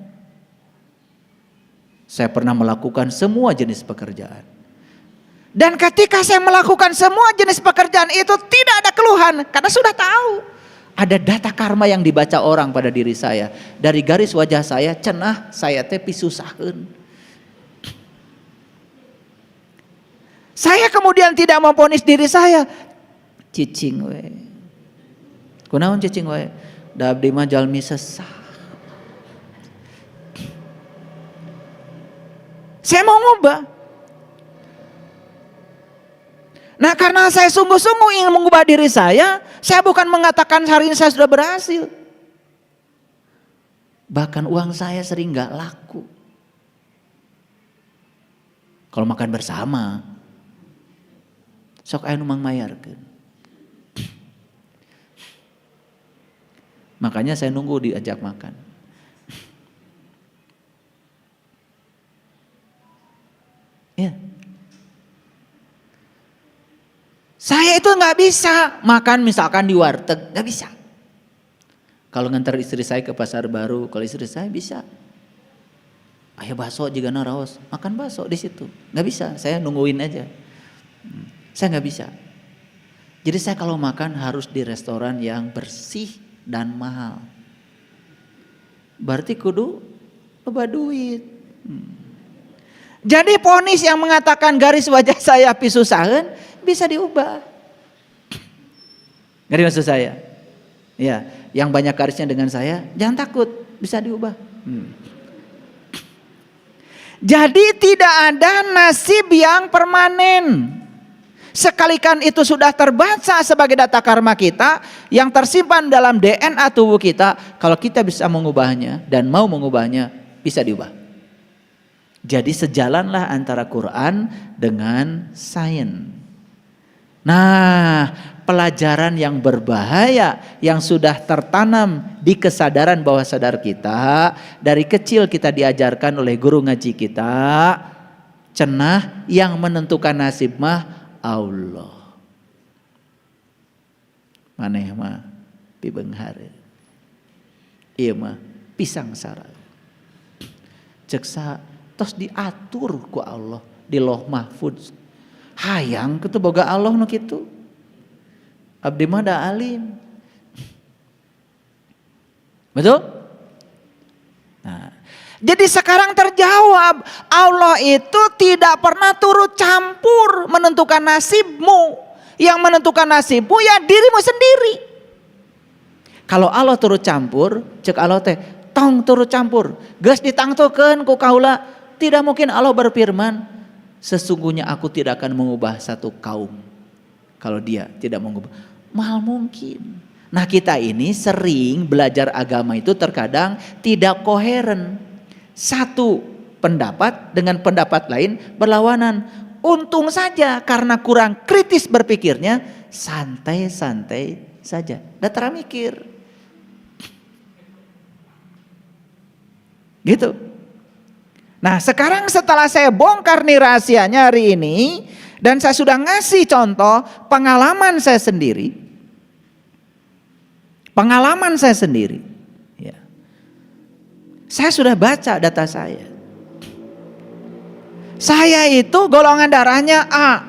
Saya pernah melakukan semua jenis pekerjaan. Dan ketika saya melakukan semua jenis pekerjaan itu tidak ada keluhan. Karena sudah tahu. Ada data karma yang dibaca orang pada diri saya. Dari garis wajah saya, cenah saya teh pisusaheun. Saya kemudian tidak memvonis diri saya. Cicing we. Kunaon cicing we? Da abdi mah jalmi sesah. Saya mau ngubah. Nah karena saya sungguh-sungguh ingin mengubah diri saya bukan mengatakan hari ini saya sudah berhasil. Bahkan uang saya sering gak laku. Kalau makan bersama, sok aya nu mangmayarkeun. Makanya saya nunggu diajak makan. Ya. Saya itu nggak bisa makan misalkan di warteg, nggak bisa. Kalau ngantar istri saya ke pasar baru, kalau istri saya bisa. Ayah bakso juga raos, makan bakso di situ, nggak bisa. Saya nungguin aja. Saya nggak bisa. Jadi saya kalau makan harus di restoran yang bersih dan mahal. Berarti kudu loba duit. Jadi ponis yang mengatakan garis wajah saya pisusahan bisa diubah. Ngerti maksud saya? Ya, yang banyak garisnya dengan saya, jangan takut, bisa diubah. Jadi tidak ada nasib yang permanen. Sekalikan itu sudah terbaca sebagai data karma kita yang tersimpan dalam DNA tubuh kita, kalau kita bisa mengubahnya dan mau mengubahnya, bisa diubah. Jadi sejalanlah antara Quran dengan sains. Nah, pelajaran yang berbahaya yang sudah tertanam di kesadaran bawah sadar kita, dari kecil kita diajarkan oleh guru ngaji kita, cenah yang menentukan nasib mah Allah. Maneh mah pibeunghare. Ieu mah pisang sara. Ceksa tos diatur ku Allah di Lauh Mahfuz. Hayang kitu boga Allah nu kitu. Abdi mah da alim. Betul? Nah, jadi sekarang terjawab, Allah itu tidak pernah turut campur menentukan nasibmu. Yang menentukan nasibmu ya dirimu sendiri. Kalau Allah turut campur, cek Allah teh tong turut campur, geus ditangtukeun ku kaula, tidak mungkin Allah berfirman, sesungguhnya aku tidak akan mengubah satu kaum kalau dia tidak mengubah. Mahal mungkin. Nah, kita ini sering belajar agama itu terkadang tidak koheren. Satu pendapat dengan pendapat lain berlawanan. Untung saja karena kurang kritis berpikirnya, santai-santai saja. Datara mikir. Gitu. Nah, sekarang setelah saya bongkar nih rahasianya hari ini, dan saya sudah ngasih contoh pengalaman saya sendiri. Pengalaman saya sendiri. Ya. Saya sudah baca data saya. Saya itu golongan darahnya A.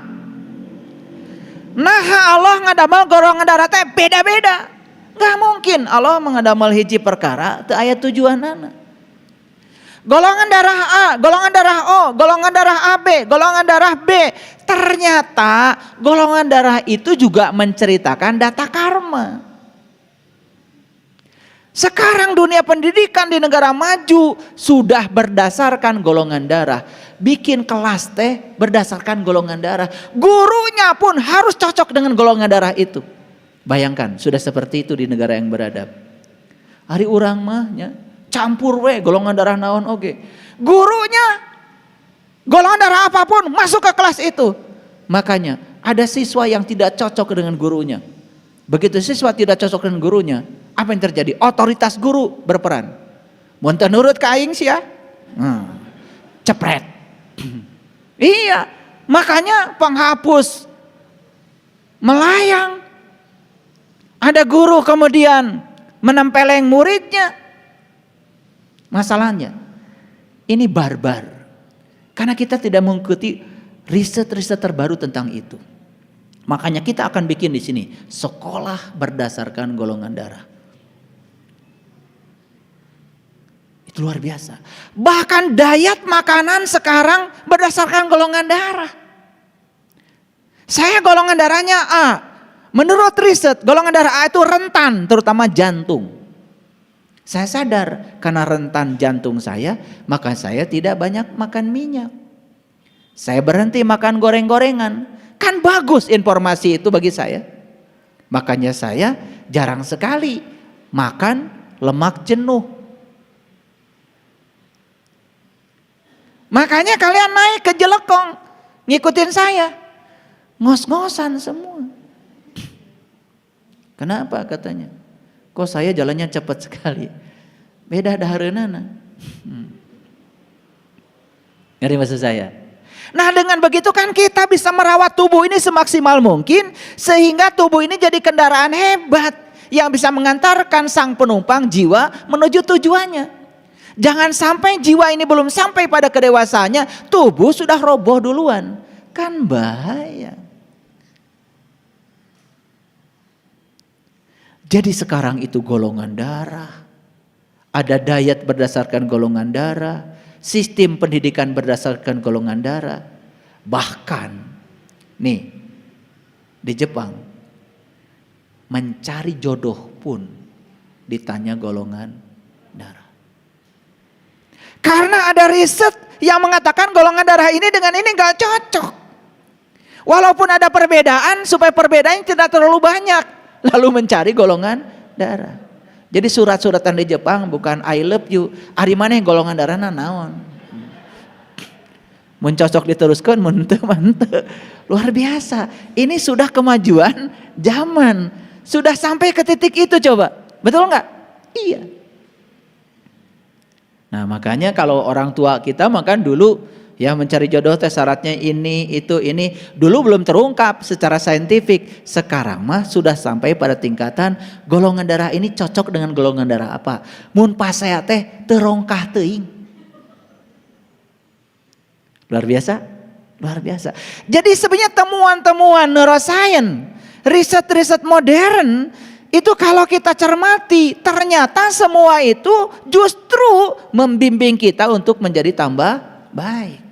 Nah, Allah ngadamel golongan darah teh beda-beda. Gak mungkin Allah mengadamel hiji perkara teu aya tujuanana. Golongan darah A, golongan darah O, golongan darah AB, golongan darah B. Ternyata golongan darah itu juga menceritakan data karma. Sekarang dunia pendidikan di negara maju sudah berdasarkan golongan darah. Bikin kelas teh berdasarkan golongan darah. Gurunya pun harus cocok dengan golongan darah itu. Bayangkan sudah seperti itu di negara yang beradab. Ari urang mahnya campur we golongan darah naon oge. Gurunya golongan darah apapun masuk ke kelas itu. Makanya ada siswa yang tidak cocok dengan gurunya. Begitu siswa tidak cocok dengan gurunya, apa yang terjadi? Otoritas guru berperan. Mun teu nurut ka aing sia, cepret. Iya, makanya penghapus melayang. Ada guru kemudian menempeleng muridnya. Masalahnya, ini barbar. Karena kita tidak mengikuti riset-riset terbaru tentang itu. Makanya kita akan bikin di sini sekolah berdasarkan golongan darah. Itu luar biasa. Bahkan diet makanan sekarang berdasarkan golongan darah. Saya golongan darahnya A. Menurut riset golongan darah A itu rentan, terutama jantung. Saya sadar karena rentan jantung saya, maka saya tidak banyak makan minyak. Saya berhenti makan goreng-gorengan. Kan bagus informasi itu bagi saya. Makanya saya jarang sekali makan lemak jenuh. Makanya kalian naik ke Jelekong, ngikutin saya. Ngos-ngosan semua. Kenapa katanya? Kok saya jalannya cepat sekali? Beda dahareunana. Ngerti maksud saya? Nah, dengan begitu kan kita bisa merawat tubuh ini semaksimal mungkin sehingga tubuh ini jadi kendaraan hebat yang bisa mengantarkan sang penumpang jiwa menuju tujuannya. Jangan sampai jiwa ini belum sampai pada kedewasaannya, tubuh sudah roboh duluan. Kan bahaya. Jadi sekarang itu golongan darah, ada diet berdasarkan golongan darah, sistem pendidikan berdasarkan golongan darah. Bahkan nih di Jepang mencari jodoh pun ditanya golongan darah. Karena ada riset yang mengatakan golongan darah ini dengan ini gak cocok. Walaupun ada perbedaan, supaya perbedaan tidak terlalu banyak, lalu mencari golongan darah. Jadi surat-suratan di Jepang bukan I love you, ari maneh golongan darahna naon. Mun cocok diteruskan, mun teu manteu. Luar biasa. Ini sudah kemajuan zaman. Sudah sampai ke titik itu coba. Betul enggak? Iya. Nah, makanya kalau orang tua kita makan dulu ya mencari jodoh teh syaratnya ini, itu, ini. Dulu belum terungkap secara saintifik. Sekarang mah sudah sampai pada tingkatan golongan darah ini cocok dengan golongan darah apa. Mun pas saya teh terongkah teuing. Luar biasa? Luar biasa. Jadi sebenarnya temuan-temuan neuroscience, riset-riset modern, itu kalau kita cermati, ternyata semua itu justru membimbing kita untuk menjadi tambah baik.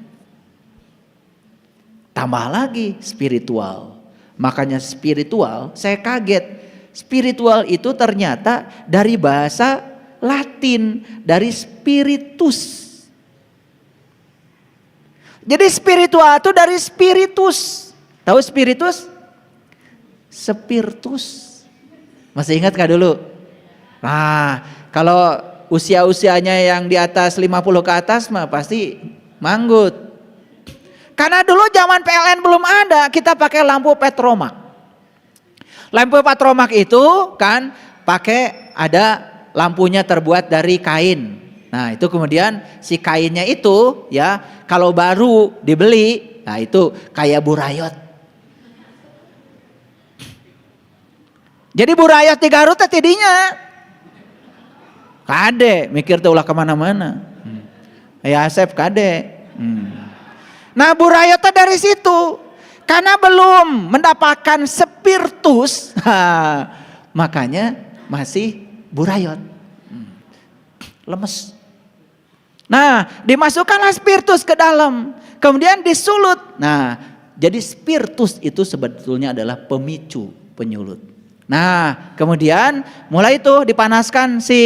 Tambah lagi spiritual. Makanya spiritual, saya kaget. Spiritual itu ternyata dari bahasa Latin, dari spiritus. Jadi spiritual itu dari spiritus. Tahu spiritus? Spiritus. Masih ingat gak dulu? Nah, kalau usia-usianya yang di atas 50 ke atas mah pasti manggut. Karena dulu zaman PLN belum ada, kita pakai lampu petromak. Lampu petromak itu kan pakai ada lampunya terbuat dari kain. Nah, itu kemudian si kainnya itu ya kalau baru dibeli, nah itu kayak burayot. Jadi burayot di Garut tidinya kade, mikir tuh ulah kemana-mana. Ya Asep kade. Nah burayot dari situ, karena belum mendapatkan spiritus, makanya masih burayot, lemes. Nah dimasukkanlah spiritus ke dalam, kemudian disulut. Nah jadi spiritus itu sebetulnya adalah pemicu penyulut. Nah kemudian mulai itu dipanaskan si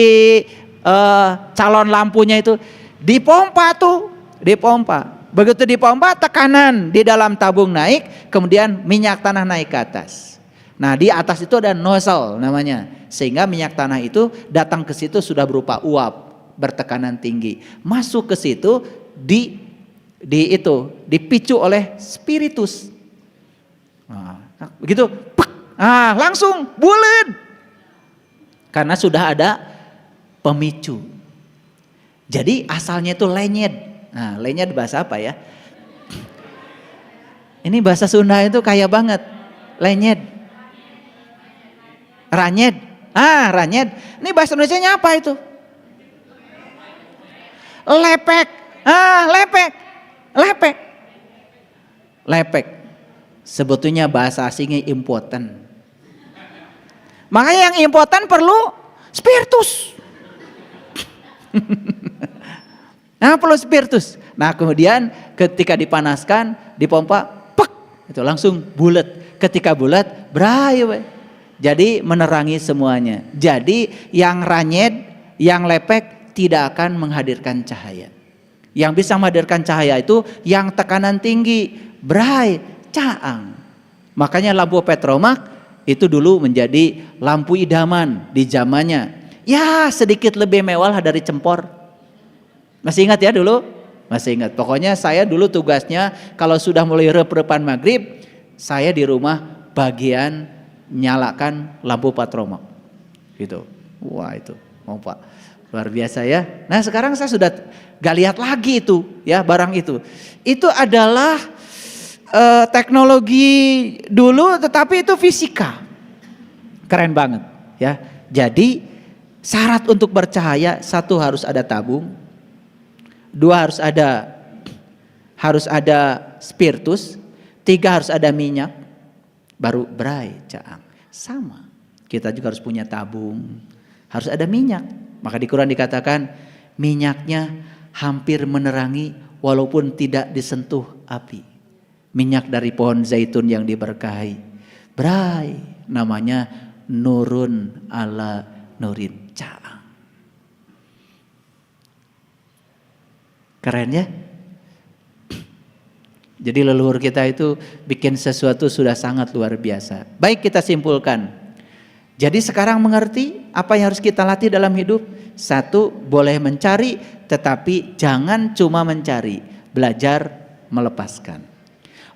calon lampunya itu, dipompa tuh, dipompa. Begitu dipompa tekanan di dalam tabung naik, kemudian minyak tanah naik ke atas. Nah di atas itu ada nozzle namanya, sehingga minyak tanah itu datang ke situ sudah berupa uap bertekanan tinggi, masuk ke situ dipicu oleh spiritus. Nah, begitu, langsung bulet, karena sudah ada pemicu. Jadi asalnya itu lenyed. Nah, lenyed bahasa apa ya? Ini bahasa Sunda itu kaya banget. Lenyed, ranyed. Ranyed. Ini bahasa Indonesianya apa itu? Lepek. Lepek. Lepek. Lepek. Sebetulnya bahasa asingnya impoten. Makanya yang impoten perlu spiritus. Nah perlu spiritus. Nah kemudian ketika dipanaskan, dipompa, pek, itu langsung bulat. Ketika bulat, berayu. Jadi menerangi semuanya. Jadi yang ranyed, yang lepek tidak akan menghadirkan cahaya. Yang bisa menghadirkan cahaya itu yang tekanan tinggi, bray, caang. Makanya lampu petromak itu dulu menjadi lampu idaman di zamannya. Ya sedikit lebih mewah dari cempor. Masih ingat ya dulu? Masih ingat. Pokoknya saya dulu tugasnya kalau sudah mulai rep-repan maghrib, saya di rumah bagian nyalakan lampu petromak. Gitu. Wah itu, mau Pak. Luar biasa ya. Nah sekarang saya sudah gak lihat lagi itu ya barang itu. Itu adalah teknologi dulu, tetapi itu fisika. Keren banget ya. Jadi syarat untuk bercahaya, satu harus ada tabung, dua harus ada spiritus, tiga harus ada minyak, baru berai caang. Sama. Kita juga harus punya tabung. Harus ada minyak. Maka di Quran dikatakan minyaknya hampir menerangi walaupun tidak disentuh api. Minyak dari pohon zaitun yang diberkahi. Bray, namanya nurun ala nurin. Caang. Keren ya? Jadi leluhur kita itu bikin sesuatu sudah sangat luar biasa. Baik, kita simpulkan. Jadi sekarang mengerti apa yang harus kita latih dalam hidup? Satu, boleh mencari, tetapi jangan cuma mencari. Belajar melepaskan.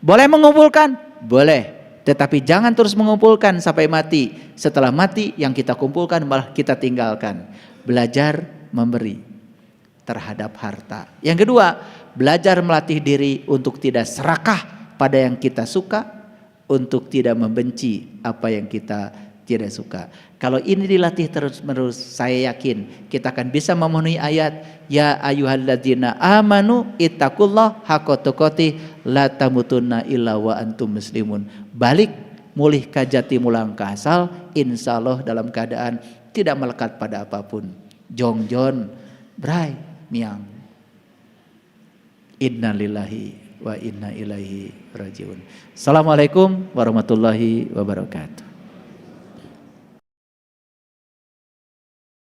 Boleh mengumpulkan? Boleh. Tetapi jangan terus mengumpulkan sampai mati. Setelah mati yang kita kumpulkan malah kita tinggalkan. Belajar memberi terhadap harta. Yang kedua, belajar melatih diri untuk tidak serakah pada yang kita suka, untuk tidak membenci apa yang kita tidak suka. Kalau ini dilatih terus-menerus, saya yakin kita akan bisa memenuhi ayat ya ayyuhalladzina amanu ittaqullah haqqa tuqatih la tamutunna illa wa antum muslimun. Balik mulih kajati mulang ka asal, insyaallah dalam keadaan tidak melekat pada apapun. Jongjon bray miang. Innalillahi wa inna ilaihi rajiun. Assalamualaikum warahmatullahi wabarakatuh.